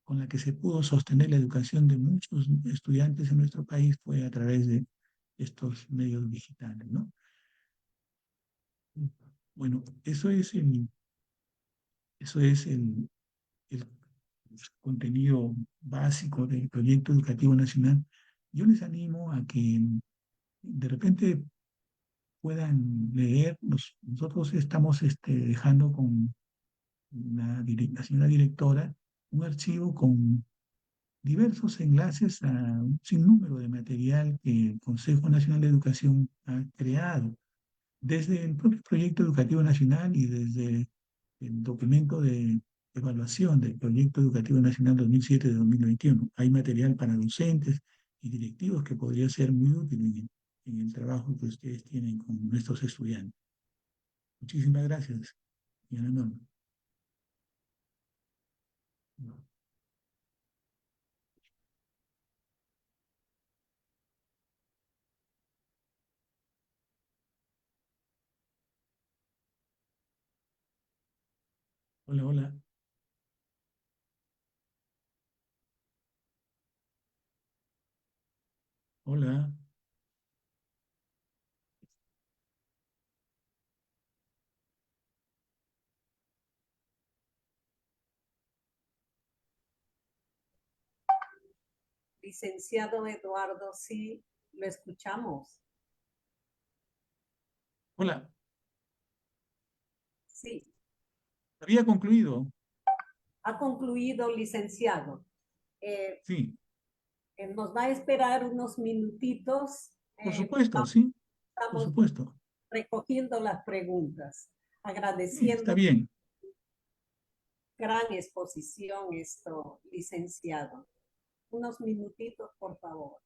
A: con la que se pudo sostener la educación de muchos estudiantes en nuestro país fue a través de estos medios digitales, ¿no? Bueno, eso es el contenido básico del proyecto educativo nacional. Yo les animo a que de repente puedan leer. Nosotros estamos dejando con la señora directora un archivo con diversos enlaces a un sinnúmero de material que el Consejo Nacional de Educación ha creado, desde el propio proyecto educativo nacional y desde el documento de evaluación del proyecto educativo nacional 2007-2021. Hay material para docentes y directivos que podría ser muy útil en el trabajo que ustedes tienen con nuestros estudiantes. Muchísimas gracias, señora Norma. Hola, hola, hola.
B: Licenciado Eduardo, sí, lo escuchamos.
A: Hola,
B: Sí,
A: había concluido.
B: ha concluido, licenciado. Eh,
A: Sí,
B: nos va a esperar unos minutitos.
A: por supuesto, sí, por
B: Estamos
A: supuesto.
B: recogiendo las preguntas,
A: Sí, está
B: agradeciendo
A: bien.
B: gran exposición esto, licenciado. Unos minutitos, por favor.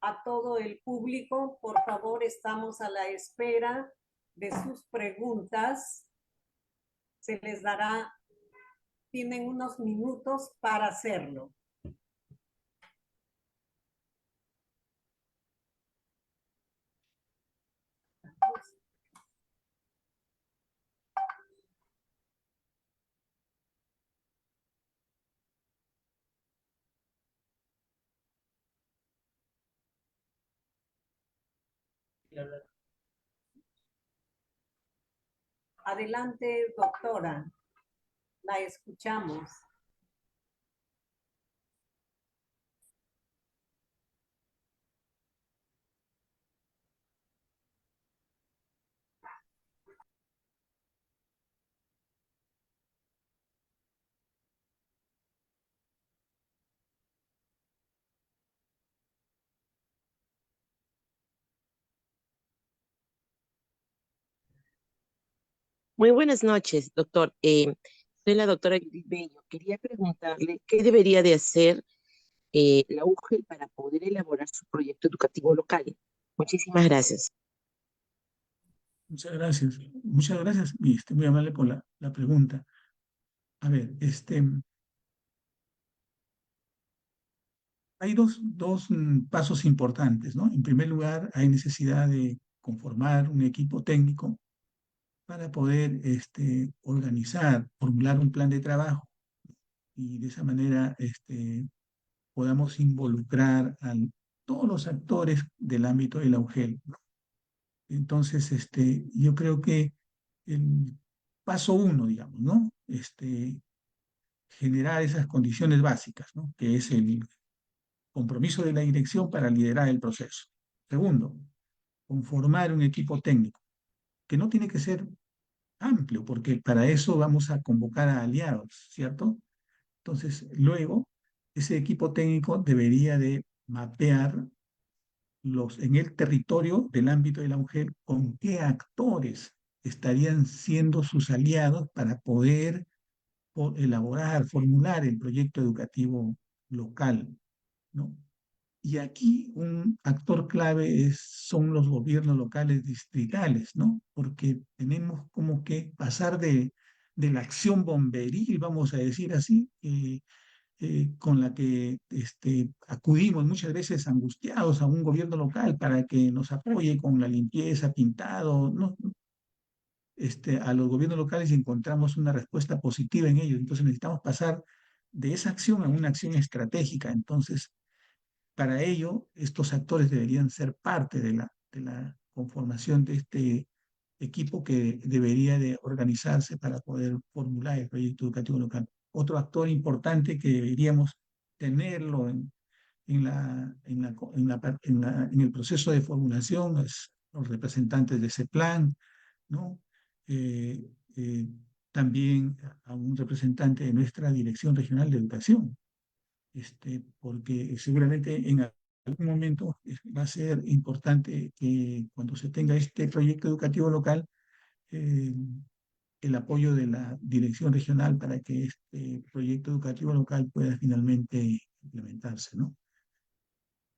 B: A todo el público, por favor, estamos a la espera de sus preguntas. Se les dará, tienen unos minutos para hacerlo. Adelante, doctora, la escuchamos.
D: Muy buenas noches, doctor. Soy la doctora Judith Bello. Quería preguntarle qué debería de hacer la UGEL para poder elaborar su proyecto educativo local. Muchísimas gracias.
A: Muchas gracias. Muchas gracias y muy amable por la pregunta. A ver, hay dos pasos importantes, ¿no? En primer lugar, hay necesidad de conformar un equipo técnico para poder organizar, formular un plan de trabajo y de esa manera podamos involucrar a todos los actores del ámbito de la UGEL, ¿no? Entonces, yo creo que el paso uno, digamos, ¿no? Generar esas condiciones básicas, ¿no? Que es el compromiso de la dirección para liderar el proceso. Segundo, conformar un equipo técnico, que no tiene que ser amplio, porque para eso vamos a convocar a aliados, ¿cierto? Entonces, luego, ese equipo técnico debería de mapear en el territorio del ámbito de la mujer con qué actores estarían siendo sus aliados para poder elaborar, formular el proyecto educativo local, ¿no? Y aquí un actor clave son los gobiernos locales distritales, ¿no? Porque tenemos como que pasar de la acción bomberil, vamos a decir así, con la que acudimos muchas veces angustiados a un gobierno local para que nos apoye con la limpieza, pintado, ¿no? A los gobiernos locales y encontramos una respuesta positiva en ellos. Entonces necesitamos pasar de esa acción a una acción estratégica. Entonces, para ello, estos actores deberían ser parte de la conformación de este equipo que debería de organizarse para poder formular el proyecto educativo local. Otro actor importante que deberíamos tenerlo en el proceso de formulación es los representantes de ese plan, ¿no? Eh, eh, También a un representante de nuestra Dirección Regional de Educación, porque seguramente en algún momento va a ser importante que cuando se tenga este proyecto educativo local, eh, el apoyo de la dirección regional para que este proyecto educativo local pueda finalmente implementarse, ¿no?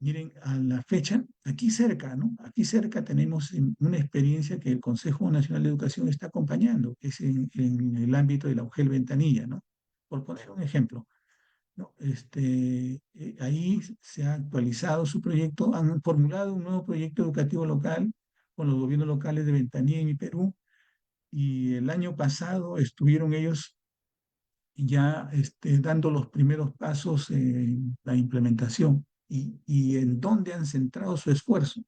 A: Miren, a la fecha, aquí cerca, ¿no? Aquí cerca tenemos una experiencia que el Consejo Nacional de Educación está acompañando, que es en el ámbito de la UGEL Ventanilla, ¿no? Por poner un ejemplo, ¿no? Ahí se ha actualizado su proyecto, han formulado un nuevo proyecto educativo local con los gobiernos locales de Ventanilla y Perú, y el año pasado estuvieron ellos ya dando los primeros pasos en la implementación y en dónde han centrado su esfuerzo,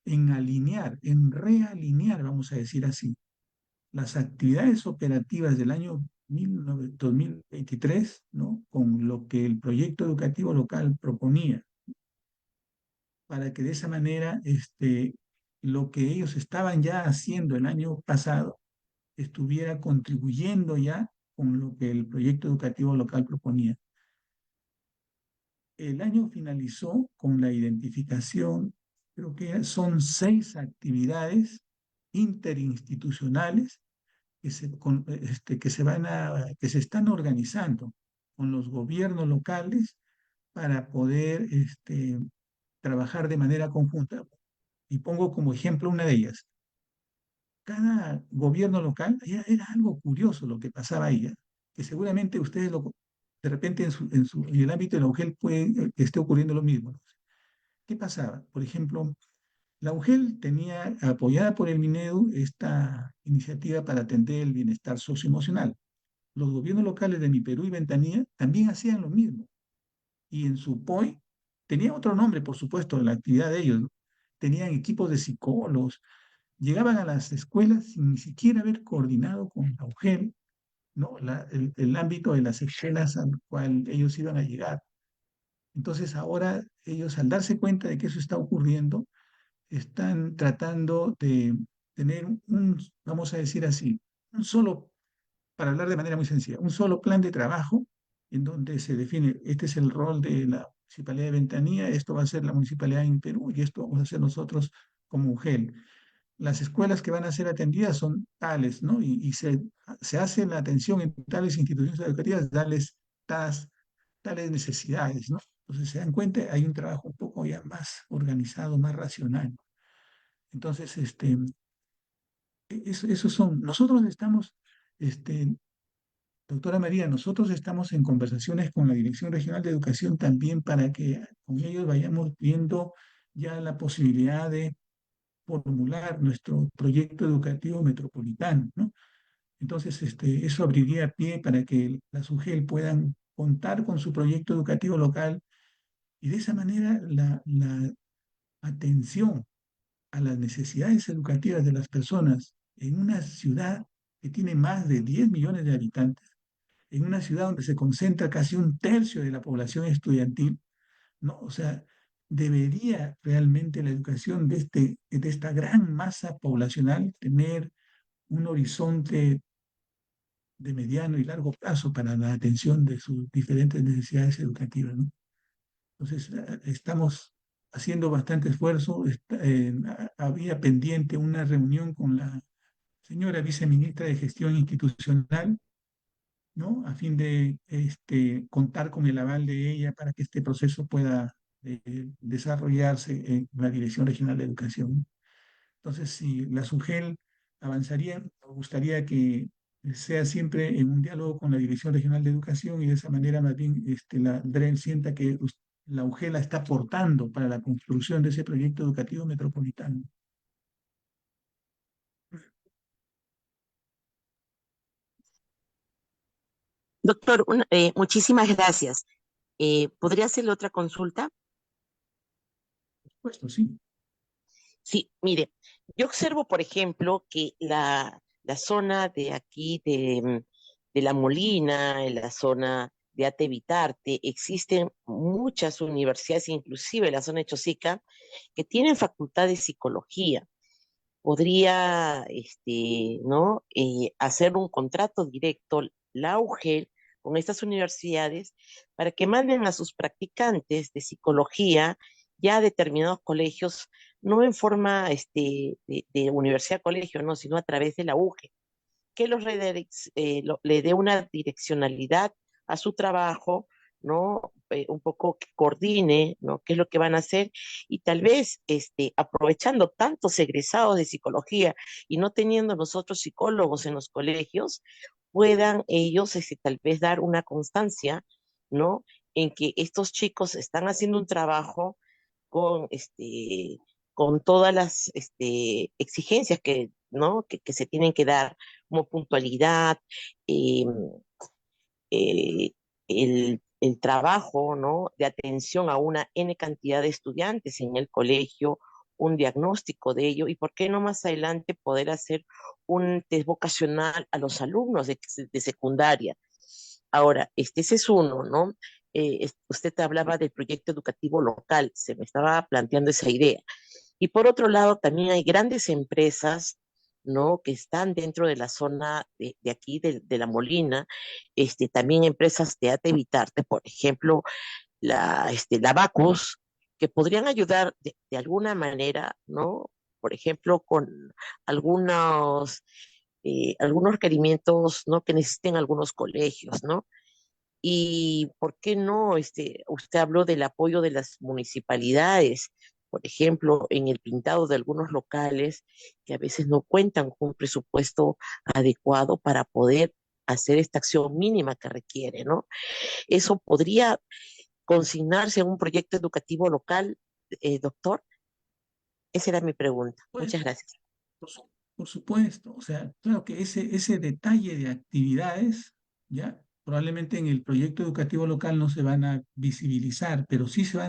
A: en alinear, en realinear, vamos a decir así, las actividades operativas del año 2023, ¿no? Con lo que el proyecto educativo local proponía, para que de esa manera lo que ellos estaban ya haciendo el año pasado estuviera contribuyendo ya con lo que el proyecto educativo local proponía. El año finalizó con la identificación, creo que son 6 actividades interinstitucionales que se están organizando con los gobiernos locales para poder trabajar de manera conjunta. Y pongo como ejemplo una de ellas. Cada gobierno local, era algo curioso lo que pasaba ahí, ¿eh? Que seguramente ustedes de repente en el ámbito de la UGEL puede que esté ocurriendo lo mismo, ¿no? ¿Qué pasaba? Por ejemplo, la UGEL tenía, apoyada por el Minedu, esta iniciativa para atender el bienestar socioemocional. Los gobiernos locales de Mi Perú y Ventanilla también hacían lo mismo. Y en su POI tenía otro nombre, por supuesto, la actividad de ellos, ¿no? Tenían equipos de psicólogos, llegaban a las escuelas sin ni siquiera haber coordinado con la UGEL, ¿no? El ámbito de las escuelas al cual ellos iban a llegar. Entonces ahora ellos, al darse cuenta de que eso está ocurriendo, están tratando de tener vamos a decir así, un solo, para hablar de manera muy sencilla, un solo plan de trabajo en donde se define, este es el rol de la Municipalidad de Ventanilla, esto va a ser la Municipalidad en Perú y esto vamos a hacer nosotros como UGEL. Las escuelas que van a ser atendidas son tales, ¿no? Y se hace la atención en tales instituciones educativas, tales necesidades, ¿no? Entonces se dan cuenta, hay un trabajo un poco ya más organizado, más racional. Entonces, esos son, nosotros estamos, doctora María, nosotros estamos en conversaciones con la Dirección Regional de Educación también para que con ellos vayamos viendo ya la posibilidad de formular nuestro proyecto educativo metropolitano, ¿no? Entonces, eso abriría pie para que las UGEL puedan contar con su proyecto educativo local y de esa manera la atención a las necesidades educativas de las personas en una ciudad que tiene más de 10 millones de habitantes, en una ciudad donde se concentra casi un tercio de la población estudiantil, ¿no? O sea, debería realmente la educación de esta gran masa poblacional tener un horizonte de mediano y largo plazo para la atención de sus diferentes necesidades educativas, ¿no? Entonces, estamos haciendo bastante esfuerzo. Había pendiente una reunión con la señora viceministra de Gestión Institucional, ¿no? A fin de contar con el aval de ella para que este proceso pueda desarrollarse en la Dirección Regional de Educación. Entonces, si la SUGEL avanzaría, nos gustaría que sea siempre en un diálogo con la Dirección Regional de Educación y de esa manera más bien la DREN sienta que la UGEL la está aportando para la construcción de ese proyecto educativo metropolitano.
D: Doctor, muchísimas gracias. ¿Podría hacerle otra consulta?
A: Puesto, sí.
D: Sí, mire, yo observo, por ejemplo, que la zona de aquí, de La Molina, en la zona de Atevitarte, existen muchas universidades, inclusive la zona de Chosica, que tienen facultad de psicología. Podría, ¿no? Hacer un contrato directo, la UGEL, con estas universidades para que manden a sus practicantes de psicología ya a determinados colegios, no en forma de universidad-colegio, no, sino a través de la UGE, que le dé una direccionalidad a su trabajo, ¿no? Un poco que coordine, ¿no? ¿Qué es lo que van a hacer? Y tal vez, aprovechando tantos egresados de psicología y no teniendo nosotros psicólogos en los colegios, puedan ellos, tal vez dar una constancia, ¿no? En que estos chicos están haciendo un trabajo con, con todas las exigencias que, ¿no? que se tienen que dar, como puntualidad, eh, el trabajo, ¿no? De atención a una N cantidad de estudiantes en el colegio, un diagnóstico de ello y por qué no más adelante poder hacer un test vocacional a los alumnos de secundaria. Ahora, ese es uno, ¿no? Usted hablaba del proyecto educativo local, se me estaba planteando esa idea. Y por otro lado, también hay grandes empresas, ¿no? Que están dentro de la zona de aquí, de La Molina, también empresas de Ate Vitarte, por ejemplo, la Bacus, que podrían ayudar de alguna manera, ¿no? Por ejemplo, con algunos, algunos requerimientos, ¿no? Que necesiten algunos colegios, ¿no? Y por qué no, usted habló del apoyo de las municipalidades, por ejemplo, en el pintado de algunos locales que a veces no cuentan con un presupuesto adecuado para poder hacer esta acción mínima que requiere, ¿no? Eso podría consignarse en un proyecto educativo local, doctor. Esa era mi pregunta.
A: Pues,
D: Muchas gracias.
A: por supuesto, o sea, claro que ese detalle de actividades, ¿ya? Probablemente en el proyecto educativo local no se van a visibilizar, pero sí se va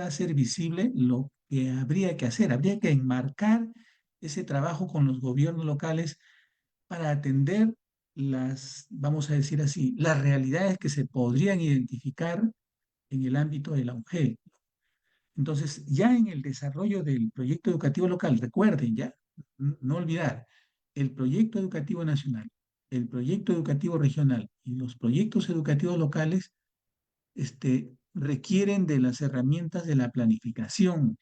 A: a hacer visible lo que habría que hacer. Habría que enmarcar ese trabajo con los gobiernos locales para atender vamos a decir así, las realidades que se podrían identificar en el ámbito de la UGEL. Entonces, ya en el desarrollo del proyecto educativo local, recuerden ya, no olvidar, el proyecto educativo nacional, el proyecto educativo regional y los proyectos educativos locales requieren de las herramientas de la planificación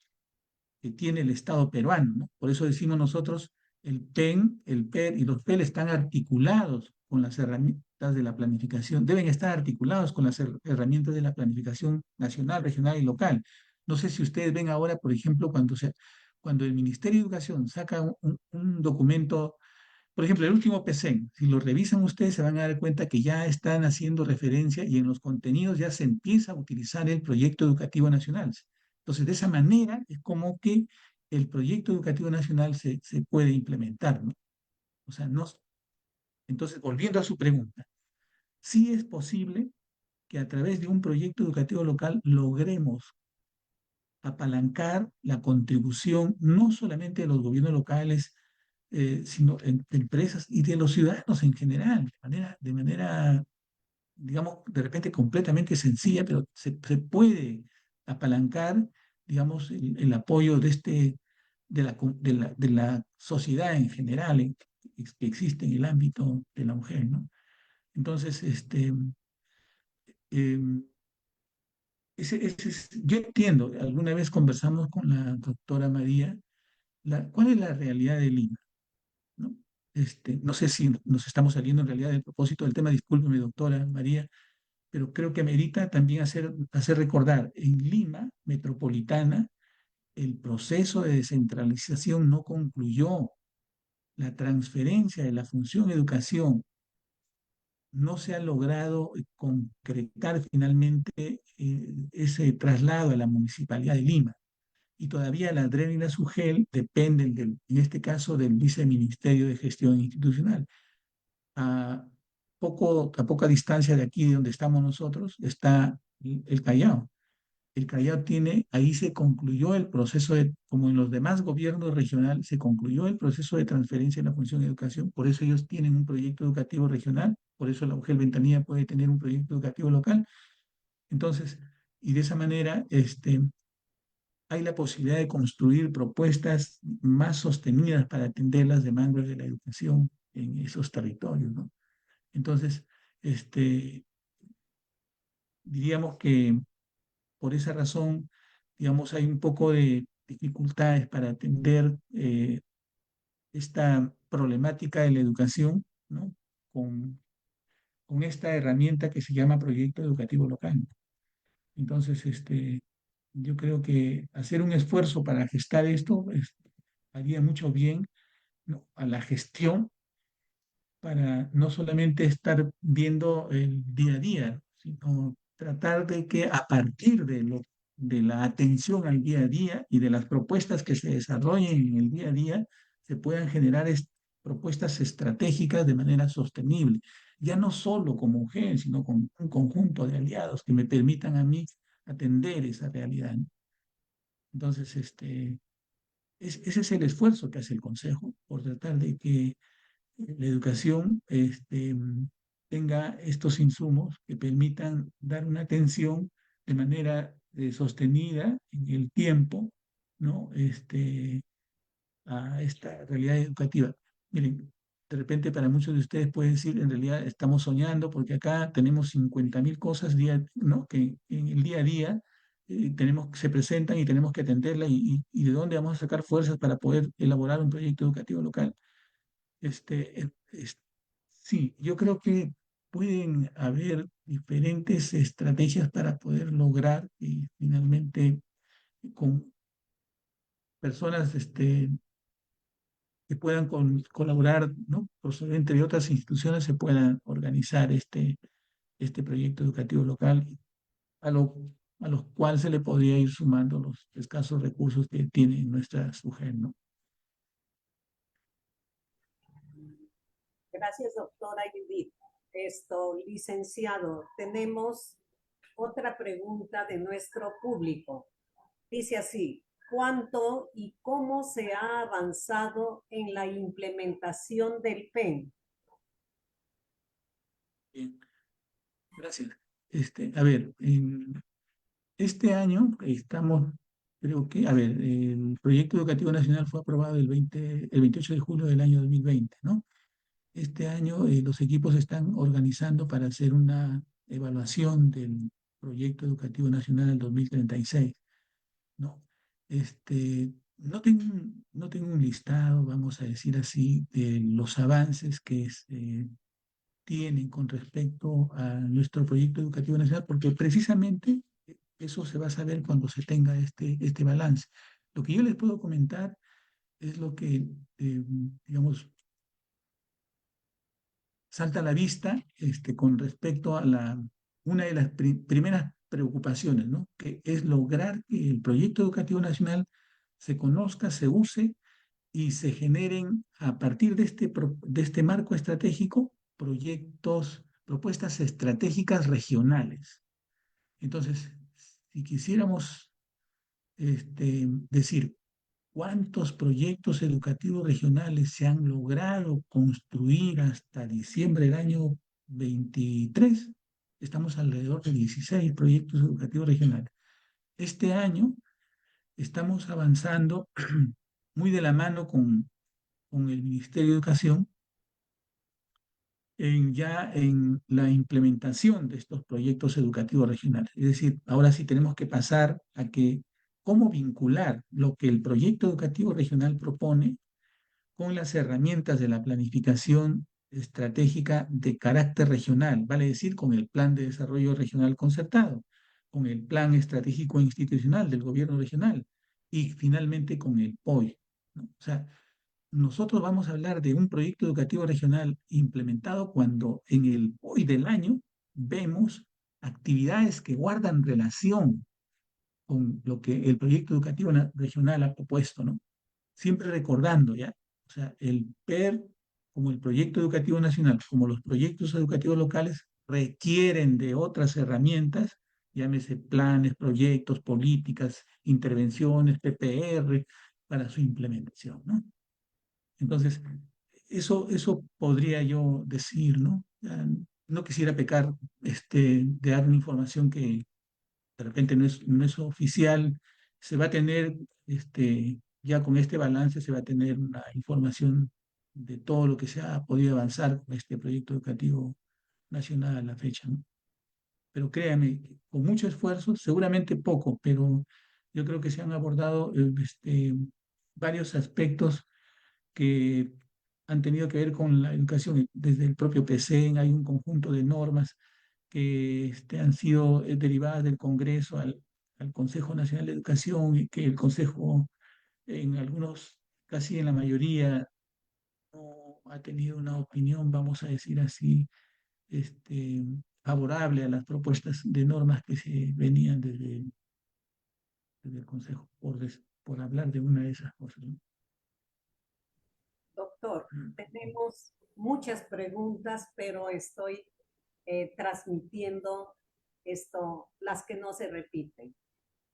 A: que tiene el Estado peruano, ¿no? Por eso decimos nosotros, el PEN, el PER y los PEL están articulados con las herramientas de la planificación, deben estar articulados con las herramientas de la planificación nacional, regional y local. No sé si ustedes ven ahora, por ejemplo, cuando el Ministerio de Educación saca un documento, por ejemplo, el último PESEN, si lo revisan ustedes se van a dar cuenta que ya están haciendo referencia y en los contenidos ya se empieza a utilizar el proyecto educativo nacional. Entonces, de esa manera es como que el proyecto educativo nacional se puede implementar, ¿no? O sea, no. Entonces, volviendo a su pregunta, sí es posible que a través de un proyecto educativo local logremos apalancar la contribución no solamente de los gobiernos locales, sino de empresas y de los ciudadanos en general, de manera, digamos, de repente completamente sencilla, pero se puede apalancar, digamos, el apoyo de la sociedad en general que existe en el ámbito de la mujer, ¿no? Entonces, em, yo entiendo, alguna vez conversamos con la doctora María, ¿cuál es la realidad de Lima? ¿No? No sé si nos estamos saliendo en realidad del propósito del tema, discúlpeme, doctora María, pero creo que merita también hacer recordar, en Lima metropolitana, el proceso de descentralización no concluyó, la transferencia de la función educación no se ha logrado concretar finalmente ese traslado a la Municipalidad de Lima. Y todavía la DREN y la SUGEL dependen, en este caso, del Viceministerio de Gestión Institucional. A, a poca distancia de aquí, de donde estamos nosotros, está el Callao. El Callao ahí se concluyó el proceso como en los demás gobiernos regionales, se concluyó el proceso de transferencia de la función de educación, por eso ellos tienen un proyecto educativo regional, por eso la UGEL Ventanilla puede tener un proyecto educativo local. Entonces, y de esa manera, hay la posibilidad de construir propuestas más sostenidas para atender las demandas de la educación en esos territorios, ¿no? Entonces, este, diríamos que por esa razón, digamos, hay un poco de dificultades para atender esta problemática de la educación, ¿no? Con, con esta herramienta que se llama proyecto educativo local. Entonces, yo creo que hacer un esfuerzo para gestar esto haría mucho bien, ¿no?, a la gestión, para no solamente estar viendo el día a día, sino tratar de que a partir de la atención al día a día y de las propuestas que se desarrollen en el día a día, se puedan generar propuestas estratégicas de manera sostenible, ya no solo como UGEL, sino con un conjunto de aliados que me permitan a mí atender esa realidad, ¿no? Entonces, ese es el esfuerzo que hace el Consejo por tratar de que la educación tenga estos insumos que permitan dar una atención de manera sostenida en el tiempo, ¿no? A esta realidad educativa. Miren, de repente para muchos de ustedes puede decir, en realidad estamos soñando porque acá tenemos 50.000 cosas ¿no?, que en el día a día se presentan y tenemos que atenderlas y de dónde vamos a sacar fuerzas para poder elaborar un proyecto educativo local. Este, eh, es- sí, yo creo que pueden haber diferentes estrategias para poder lograr y finalmente con personas que puedan colaborar, ¿no? Entre otras instituciones se puedan organizar este proyecto educativo local a lo, a los cuales se le podría ir sumando los escasos recursos que tiene nuestra SUGER, ¿no?
B: Gracias, doctora Judith. Licenciado, tenemos otra pregunta de nuestro público. Dice así: ¿cuánto y cómo se ha avanzado en la implementación del PEN?
A: Bien, gracias. A ver, en este año estamos, creo que, a ver, el proyecto educativo nacional fue aprobado el 28 de julio del año 2020, ¿no? Este año los equipos se están organizando para hacer una evaluación del proyecto educativo nacional del 2036, ¿no? No tengo un listado, vamos a decir así, de los avances que tienen con respecto a nuestro proyecto educativo nacional, porque precisamente eso se va a saber cuando se tenga este balance. Lo que yo les puedo comentar es lo que, digamos, salta a la vista con respecto a una de las primeras preocupaciones, ¿no?, que es lograr que el proyecto educativo nacional se conozca, se use y se generen a partir de este marco estratégico propuestas estratégicas regionales. Entonces, si quisiéramos decir cuántos proyectos educativos regionales se han logrado construir hasta diciembre del año 23, estamos alrededor de 16 proyectos educativos regionales. Este año estamos avanzando muy de la mano con el Ministerio de Educación ya en la implementación de estos proyectos educativos regionales. Es decir, ahora sí tenemos que pasar a cómo vincular lo que el proyecto educativo regional propone con las herramientas de la planificación estratégica de carácter regional, vale decir, con el Plan de Desarrollo Regional Concertado, con el Plan Estratégico Institucional del Gobierno Regional y finalmente con el POI, ¿no? O sea, nosotros vamos a hablar de un proyecto educativo regional implementado cuando en el hoy del año vemos actividades que guardan relación con lo que el proyecto educativo regional ha propuesto, ¿no? Siempre recordando, ¿ya? O sea, el PER, como el proyecto educativo nacional, como los proyectos educativos locales, requieren de otras herramientas, llámese planes, proyectos, políticas, intervenciones, PPR, para su implementación, ¿no? Entonces, eso podría yo decir, ¿no? No quisiera pecar de dar una información que de repente no es oficial. Se va a tener, ya con este balance, se va a tener una información de todo lo que se ha podido avanzar con este proyecto educativo nacional a la fecha, ¿no? Pero créame, con mucho esfuerzo, seguramente poco, pero yo creo que se han abordado varios aspectos que han tenido que ver con la educación. Desde el propio PCN hay un conjunto de normas que han sido derivadas del Congreso al Consejo Nacional de Educación y que el Consejo en algunos, casi en la mayoría, no ha tenido una opinión, vamos a decir así, este, favorable a las propuestas de normas que se venían desde el Consejo, por hablar de una de esas cosas, ¿no?
B: Doctor, tenemos muchas preguntas, pero estoy transmitiendo las que no se repiten.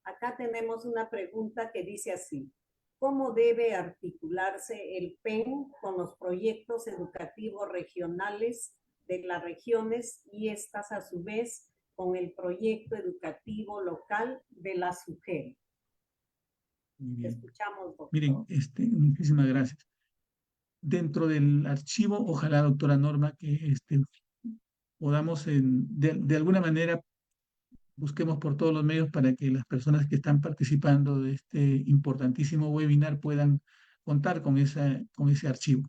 B: Acá tenemos una pregunta que dice así: ¿cómo debe articularse el PEN con los proyectos educativos regionales de las regiones y estas a su vez con el proyecto educativo local de la SUGER?
A: Muy bien.
B: Escuchamos, doctor.
A: Miren, muchísimas gracias. Dentro del archivo, ojalá, doctora Norma, que podamos de alguna manera busquemos por todos los medios para que las personas que están participando de este importantísimo webinar puedan contar con ese archivo.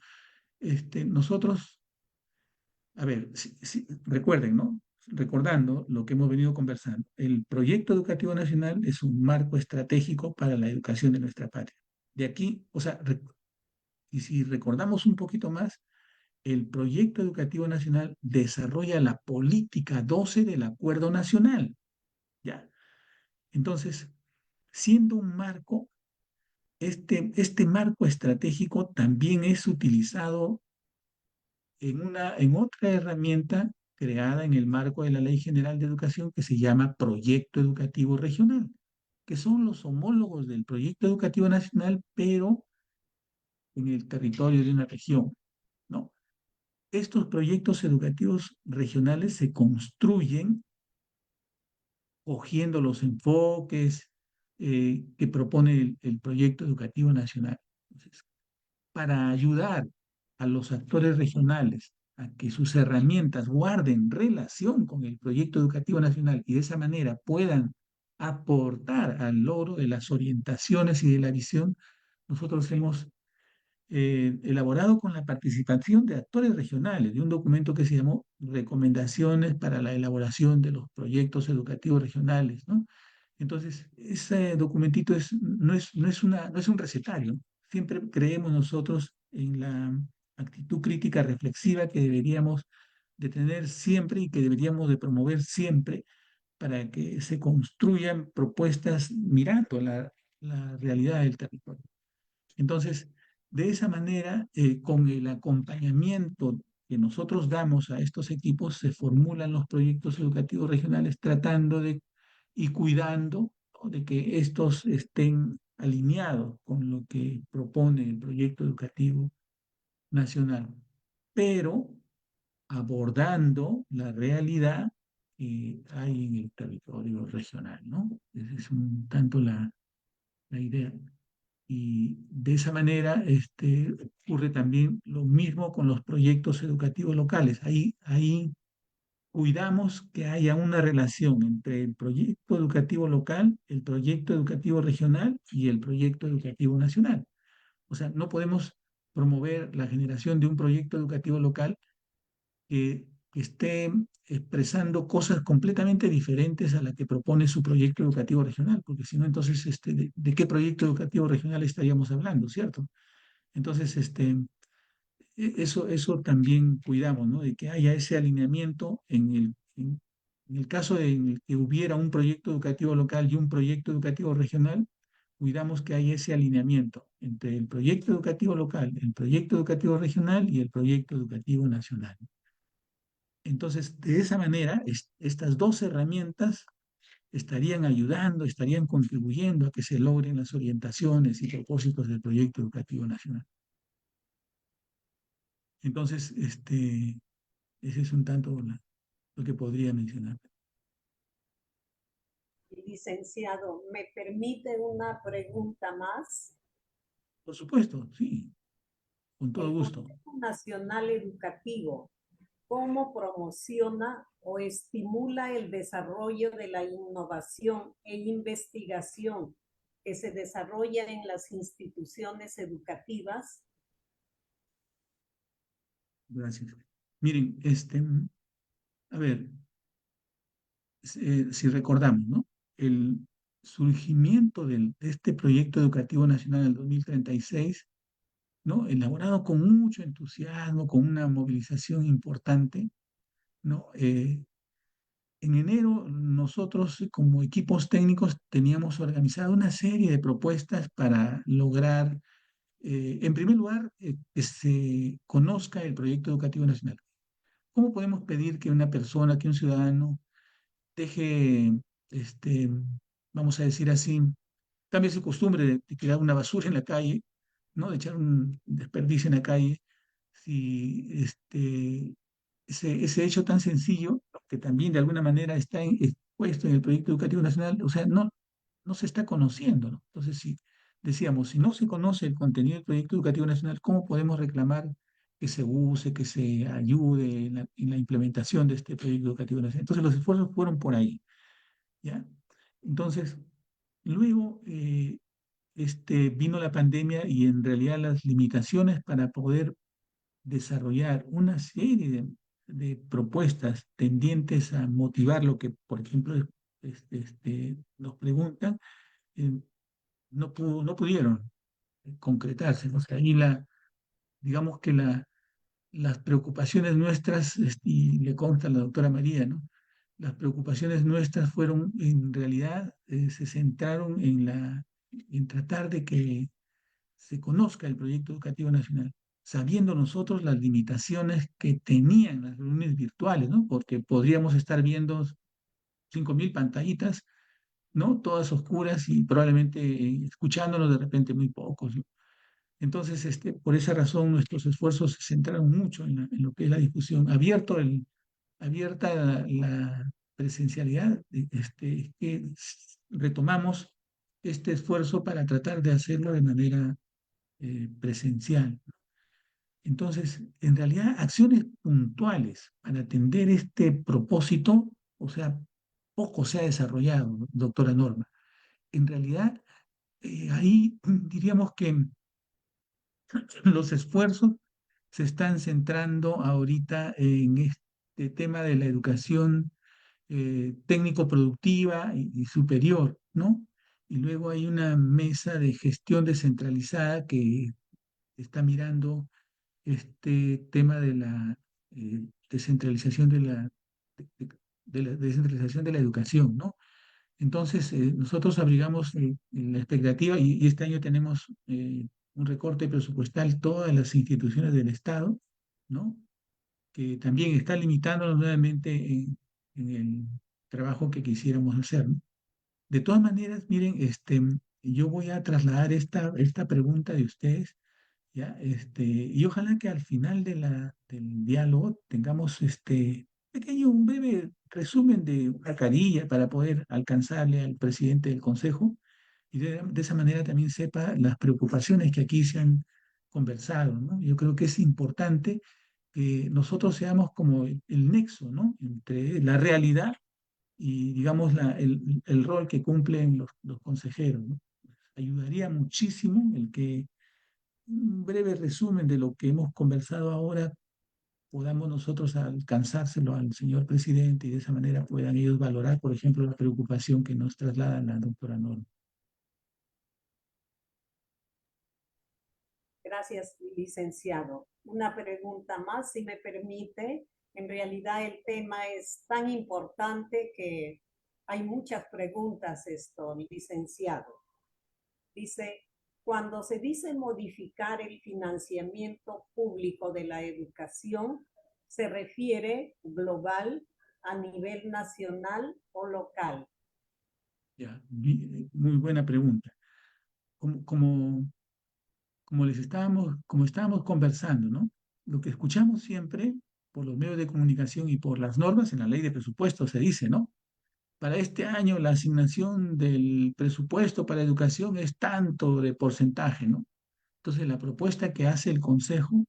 A: Nosotros, a ver, recuerden, ¿no? Recordando lo que hemos venido conversando, el proyecto educativo nacional es un marco estratégico para la educación de nuestra patria. De aquí, o sea, y si recordamos un poquito más, el proyecto educativo nacional desarrolla la política 12 del Acuerdo Nacional, ¿ya? Entonces, siendo un marco, este marco estratégico también es utilizado en otra herramienta creada en el marco de la Ley General de Educación que se llama Proyecto Educativo Regional, que son los homólogos del Proyecto Educativo Nacional, pero en el territorio de una región, ¿no? Estos proyectos educativos regionales se construyen cogiendo los enfoques que propone el proyecto educativo nacional. Entonces, para ayudar a los actores regionales a que sus herramientas guarden relación con el proyecto educativo nacional y de esa manera puedan aportar al logro de las orientaciones y de la visión, nosotros hemos elaborado con la participación de actores regionales, de un documento que se llamó Recomendaciones para la elaboración de los proyectos educativos regionales, ¿no? Entonces, ese documentito no es un recetario. Siempre creemos nosotros en la actitud crítica reflexiva que deberíamos de tener siempre y que deberíamos de promover siempre para que se construyan propuestas mirando la realidad del territorio. Entonces, de esa manera, con el acompañamiento que nosotros damos a estos equipos, se formulan los proyectos educativos regionales tratando de y cuidando, ¿no?, de que estos estén alineados con lo que propone el proyecto educativo nacional, pero abordando la realidad que hay en el territorio regional, ¿no? Esa es un tanto la idea. Y de esa manera ocurre también lo mismo con los proyectos educativos locales. Ahí cuidamos que haya una relación entre el proyecto educativo local, el proyecto educativo regional y el proyecto educativo nacional. O sea, no podemos promover la generación de un proyecto educativo local que esté expresando cosas completamente diferentes a la que propone su proyecto educativo regional, porque si no, entonces, ¿de qué proyecto educativo regional estaríamos hablando, cierto? Entonces, eso también cuidamos, ¿no? De que haya ese alineamiento en el caso de que hubiera un proyecto educativo local y un proyecto educativo regional, cuidamos que haya ese alineamiento entre el proyecto educativo local, el proyecto educativo regional y el proyecto educativo nacional. Entonces, de esa manera, estas dos herramientas estarían ayudando, estarían contribuyendo a que se logren las orientaciones y propósitos del proyecto educativo nacional. Entonces, ese es un tanto lo que podría mencionar.
B: Licenciado, ¿me permite una pregunta más?
A: Por supuesto, sí, con todo
B: El
A: gusto.
B: Consejo Nacional Educativo, cómo promociona o estimula el desarrollo de la innovación e investigación que se desarrolla en las instituciones educativas.
A: Gracias. Miren, a ver, si recordamos, ¿no? El surgimiento de este proyecto educativo nacional en el 2036, ¿no? Elaborado con mucho entusiasmo, con una movilización importante, ¿no? En enero nosotros como equipos técnicos teníamos organizado una serie de propuestas para lograr, en primer lugar, que se conozca el proyecto educativo nacional. ¿Cómo podemos pedir que una persona, que un ciudadano deje, este, vamos a decir así, cambie su costumbre de tirar una basura en la calle, ¿no? De echar un desperdicio en la calle, si ese hecho tan sencillo, ¿no? Que también de alguna manera está expuesto en el proyecto educativo nacional, o sea, no se está conociendo, ¿no? Entonces, si decíamos, si no se conoce el contenido del proyecto educativo nacional, ¿cómo podemos reclamar que se use, que se ayude en la implementación de este proyecto educativo nacional? Entonces, los esfuerzos fueron por ahí, ¿ya? Entonces, luego vino la pandemia y en realidad las limitaciones para poder desarrollar una serie de propuestas tendientes a motivar lo que, por ejemplo, nos preguntan, eh, no pudieron concretarse. O sea, ahí digamos que las preocupaciones nuestras, y le consta a la doctora María, ¿no? Las preocupaciones nuestras fueron, en realidad, se centraron en tratar de que se conozca el proyecto educativo nacional, sabiendo nosotros las limitaciones que tenían las reuniones virtuales, ¿no? Porque podríamos estar viendo 5.000 pantallitas, ¿no? Todas oscuras y probablemente escuchándonos de repente muy pocos, ¿no? Entonces, por esa razón, nuestros esfuerzos se centraron mucho en lo que es la discusión. Abierta la presencialidad, que retomamos este esfuerzo para tratar de hacerlo de manera presencial. Entonces, en realidad, acciones puntuales para atender este propósito, o sea, poco se ha desarrollado, doctora Norma. En realidad, ahí diríamos que los esfuerzos se están centrando ahorita en este tema de la educación técnico-productiva y superior, ¿no? Y luego hay una mesa de gestión descentralizada que está mirando este tema de la descentralización de la descentralización de la educación, ¿no? Entonces, nosotros abrigamos la expectativa y este año tenemos un recorte presupuestal todas las instituciones del Estado, ¿no? Que también está limitándonos nuevamente en el trabajo que quisiéramos hacer, ¿no? De todas maneras, miren, yo voy a trasladar esta pregunta de ustedes, ¿ya? Y ojalá que al final del diálogo tengamos un breve resumen de una carilla para poder alcanzarle al presidente del Consejo y de esa manera también sepa las preocupaciones que aquí se han conversado, ¿no? Yo creo que es importante que nosotros seamos como el nexo, ¿no? Entre la realidad y, digamos, el rol que cumplen los consejeros, ¿no? Ayudaría muchísimo el que un breve resumen de lo que hemos conversado ahora podamos nosotros alcanzárselo al señor presidente y de esa manera puedan ellos valorar, por ejemplo, la preocupación que nos traslada la doctora Norma.
B: Gracias, licenciado. Una pregunta más, si me permite. En realidad el tema es tan importante que hay muchas preguntas, licenciado. Dice, cuando se dice modificar el financiamiento público de la educación, ¿se refiere global, a nivel nacional o local?
A: Ya, muy buena pregunta. Como, como, como estábamos conversando, ¿no? Lo que escuchamos siempre por los medios de comunicación y por las normas en la ley de presupuesto se dice, ¿no? Para este año la asignación del presupuesto para educación es tanto de porcentaje, ¿no? Entonces la propuesta que hace el Consejo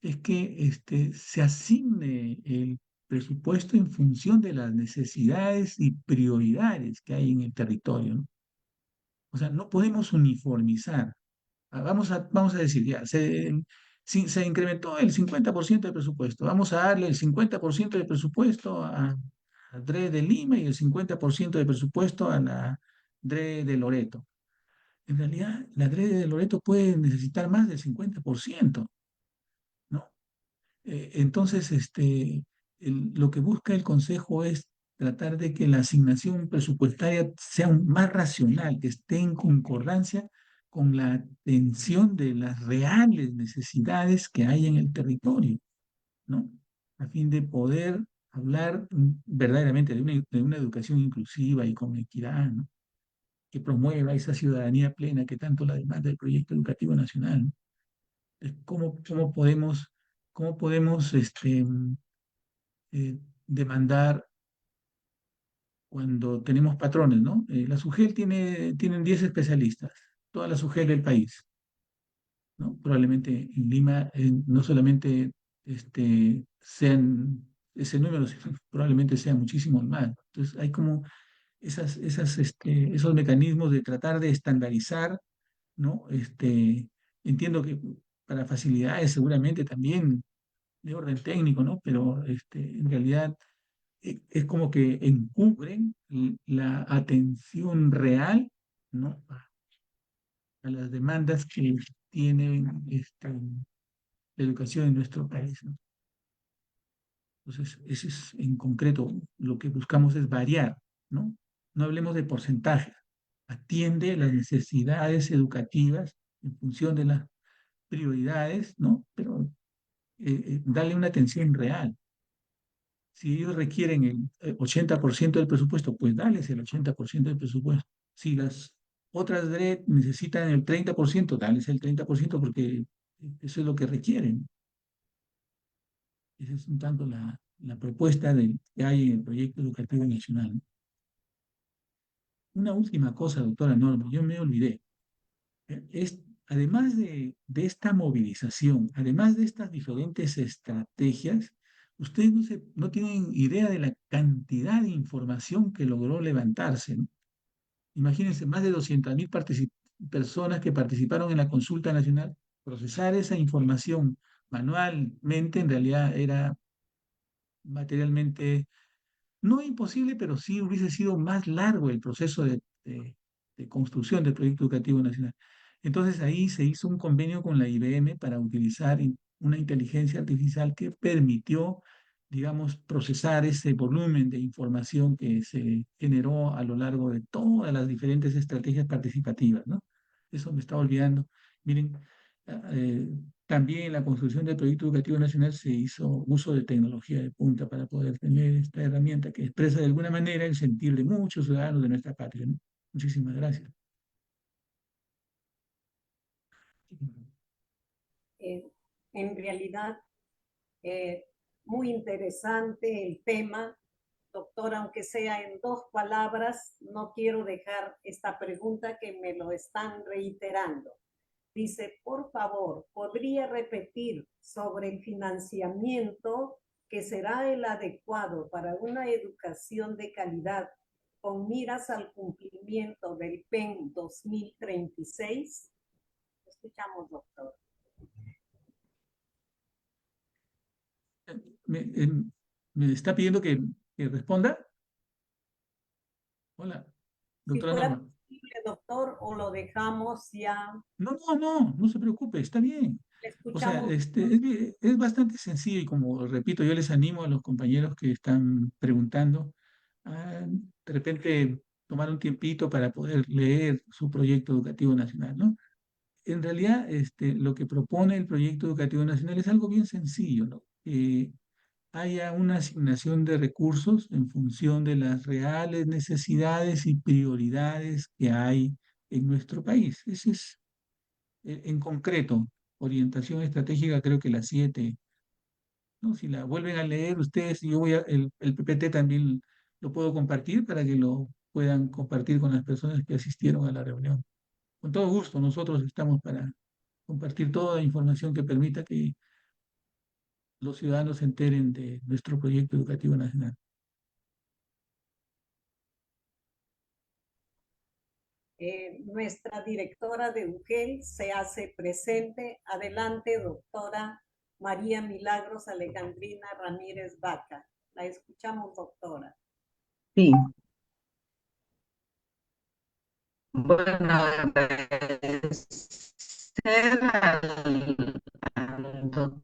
A: es que se asigne el presupuesto en función de las necesidades y prioridades que hay en el territorio, ¿no? O sea, no podemos uniformizar. Vamos a decir, ya, se incrementó el 50% del presupuesto. Vamos a darle el 50% del presupuesto a DRE de Lima y el 50% del presupuesto a la DRE de Loreto. En realidad, la DRE de Loreto puede necesitar más del 50%, ¿no? Entonces, lo que busca el Consejo es tratar de que la asignación presupuestaria sea más racional, que esté en concordancia con la atención de las reales necesidades que hay en el territorio, ¿no? A fin de poder hablar verdaderamente de una educación inclusiva y con equidad, ¿no? Que promueva esa ciudadanía plena que tanto la demanda del proyecto educativo nacional, ¿no? ¿Cómo podemos demandar cuando tenemos patrones, ¿no? La SUGEL tienen 10 especialistas, toda la SUGEL del país, ¿no? Probablemente en Lima no solamente sean ese número, sino probablemente sea muchísimo más. Entonces hay como esos mecanismos de tratar de estandarizar, ¿no? Entiendo que para facilidades seguramente también de orden técnico, ¿no? Pero en realidad es como que encubren la atención real, ¿no? A las demandas que tiene la educación en nuestro país, ¿no? Entonces, eso es en concreto lo que buscamos es variar, ¿no? No hablemos de porcentajes. Atiende las necesidades educativas en función de las prioridades, ¿no? Pero dale una atención real. Si ellos requieren el 80% del presupuesto, pues dales el 80% del presupuesto. Si las otras DRE necesitan el 30%, dales el 30% porque eso es lo que requieren. Esa es un tanto la propuesta que hay en el proyecto educativo nacional. Una última cosa, doctora Norma, yo me olvidé. Además de esta movilización, además de estas diferentes estrategias, ustedes no tienen idea de la cantidad de información que logró levantarse, ¿no? Imagínense, más de 200.000 personas que participaron en la consulta nacional, procesar esa información manualmente en realidad era materialmente no imposible, pero sí hubiese sido más largo el proceso de construcción del proyecto educativo nacional. Entonces ahí se hizo un convenio con la IBM para utilizar una inteligencia artificial que permitió, digamos, procesar ese volumen de información que se generó a lo largo de todas las diferentes estrategias participativas, ¿no? Eso me estaba olvidando. Miren, eh, también en la construcción del proyecto educativo nacional se hizo uso de tecnología de punta para poder tener esta herramienta que expresa de alguna manera el sentir de muchos ciudadanos de nuestra patria, ¿no? Muchísimas gracias.
B: Eh, en realidad, eh, muy interesante el tema. Doctor, aunque sea en 2 palabras, no quiero dejar esta pregunta que me lo están reiterando. Dice, por favor, ¿podría repetir sobre el financiamiento que será el adecuado para una educación de calidad con miras al cumplimiento del PEN 2036? Escuchamos, doctor.
A: ¿Me, me está pidiendo que responda? Hola,
B: Si
A: doctora
B: fuera
A: Norma.
B: posible, doctor, o lo dejamos ya,
A: No se preocupe, está bien.
B: le
A: O sea,
B: escuchamos.
A: es bastante sencillo y como repito, yo les animo a los compañeros que están preguntando a de repente tomar un tiempito para poder leer su proyecto educativo nacional, ¿no? En realidad, lo que propone el proyecto educativo nacional es algo bien sencillo, ¿no? Que haya una asignación de recursos en función de las reales necesidades y prioridades que hay en nuestro país. Ese es en concreto, orientación estratégica, creo que la 7, ¿no? Si la vuelven a leer ustedes, el PPT también lo puedo compartir para que lo puedan compartir con las personas que asistieron a la reunión. Con todo gusto, nosotros estamos para compartir toda la información que permita que los ciudadanos se enteren de nuestro proyecto educativo nacional.
B: Nuestra directora de UGEL se hace presente. Adelante, doctora María Milagros Alejandrina Ramírez Vaca. La escuchamos, doctora.
C: Sí. Bueno, agradecer al doctor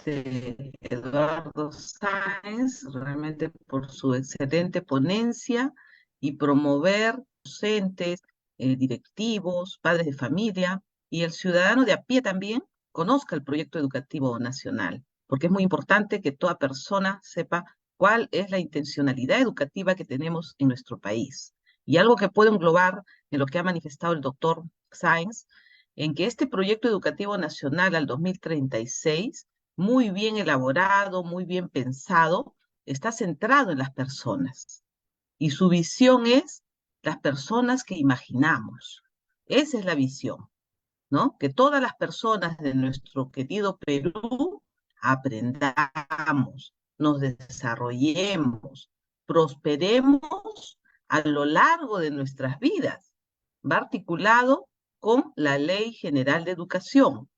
C: Eduardo Sáenz, realmente por su excelente ponencia y promover docentes, directivos, padres de familia y el ciudadano de a pie también conozca el proyecto educativo nacional, porque es muy importante que toda persona sepa cuál es la intencionalidad educativa que tenemos en nuestro país. Y algo que puedo englobar en lo que ha manifestado el doctor Sáenz, en que este proyecto educativo nacional al 2036, muy bien elaborado, muy bien pensado, está centrado en las personas. Y su visión es las personas que imaginamos. Esa es la visión, ¿no? Que todas las personas de nuestro querido Perú aprendamos, nos desarrollemos, prosperemos a lo largo de nuestras vidas. Va articulado con la Ley General de Educación,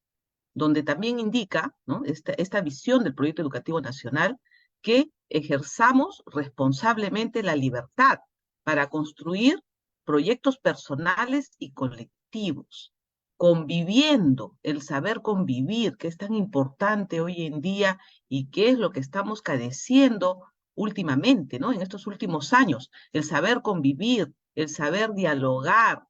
C: donde también indica, ¿no?, esta visión del proyecto educativo nacional, que ejerzamos responsablemente la libertad para construir proyectos personales y colectivos, conviviendo, el saber convivir, que es tan importante hoy en día y que es lo que estamos cadeciendo últimamente, ¿no?, en estos últimos años, el saber convivir, el saber dialogar,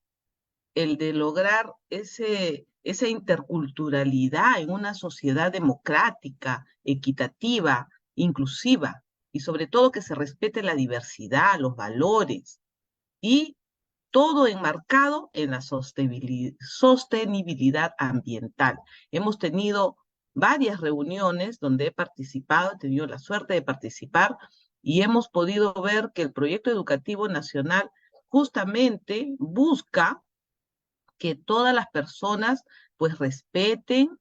C: el de lograr esa interculturalidad en una sociedad democrática, equitativa, inclusiva, y sobre todo que se respete la diversidad, los valores, y todo enmarcado en la sostenibilidad ambiental. Hemos tenido varias reuniones donde he participado, he tenido la suerte de participar, y hemos podido ver que el proyecto educativo nacional justamente busca que todas las personas pues respeten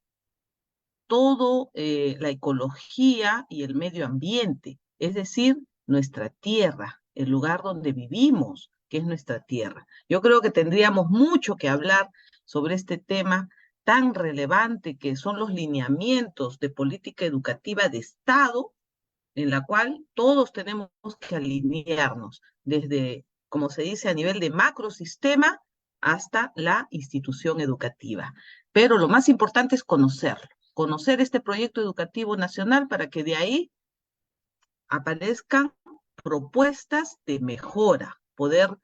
C: todo la ecología y el medio ambiente, es decir, nuestra tierra, el lugar donde vivimos, que es nuestra tierra. Yo creo que tendríamos mucho que hablar sobre este tema tan relevante que son los lineamientos de política educativa de Estado, en la cual todos tenemos que alinearnos, desde, como se dice, a nivel de macrosistema hasta la institución educativa. Pero lo más importante es conocerlo, conocer este proyecto educativo nacional para que de ahí aparezcan propuestas de mejora, poder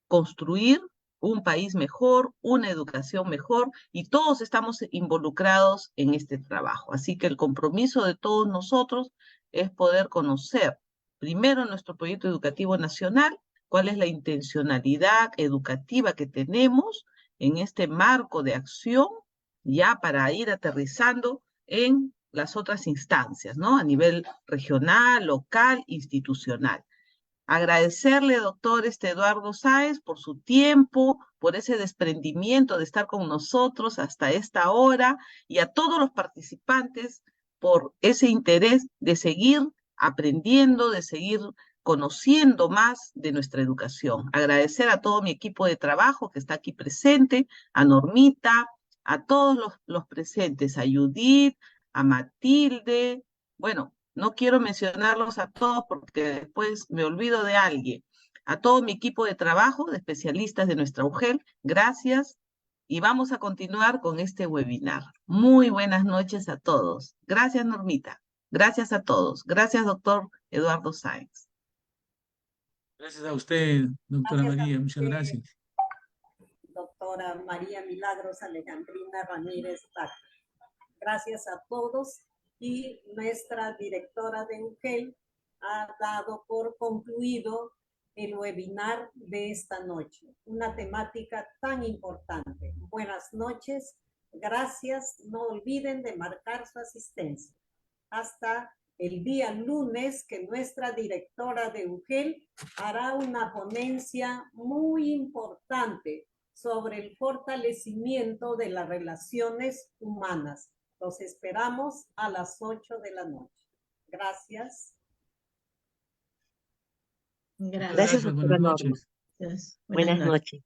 C: construir un país mejor, una educación mejor, y todos estamos involucrados en este trabajo. Así que el compromiso de todos nosotros es poder conocer primero nuestro proyecto educativo nacional, cuál es la intencionalidad educativa que tenemos en este marco de acción, ya para ir aterrizando en las otras instancias, ¿no? A nivel regional, local, institucional. Agradecerle, doctor Eduardo Sáenz, por su tiempo, por ese desprendimiento de estar con nosotros hasta esta hora, y a todos los participantes por ese interés de seguir aprendiendo, de seguir conociendo más de nuestra educación. Agradecer a todo mi equipo de trabajo que está aquí presente, a Normita, a todos los presentes, a Judith, a Matilde, bueno, no quiero mencionarlos a todos porque después me olvido de alguien. A todo mi equipo de trabajo, de especialistas de nuestra UGEL, gracias, y vamos a continuar con este webinar. Muy buenas noches a todos. Gracias, Normita. Gracias a todos. Gracias, doctor Eduardo Sáenz.
A: Gracias a usted, doctora
B: Gracias a
A: María, muchas
B: usted,
A: gracias.
B: doctora María Milagros Alejandrina Ramírez Vaca. Gracias a todos, y nuestra directora de UGEL ha dado por concluido el webinar de esta noche, una temática tan importante. Buenas noches, gracias, no olviden de marcar su asistencia. Hasta el día lunes, que nuestra directora de UGEL hará una ponencia muy importante sobre el fortalecimiento de las relaciones humanas. Los esperamos a las 8 de la noche. Gracias.
D: Gracias,
A: Gracias,
D: doctora
A: buenas
D: Norma.
A: noches.
D: Buenas noches.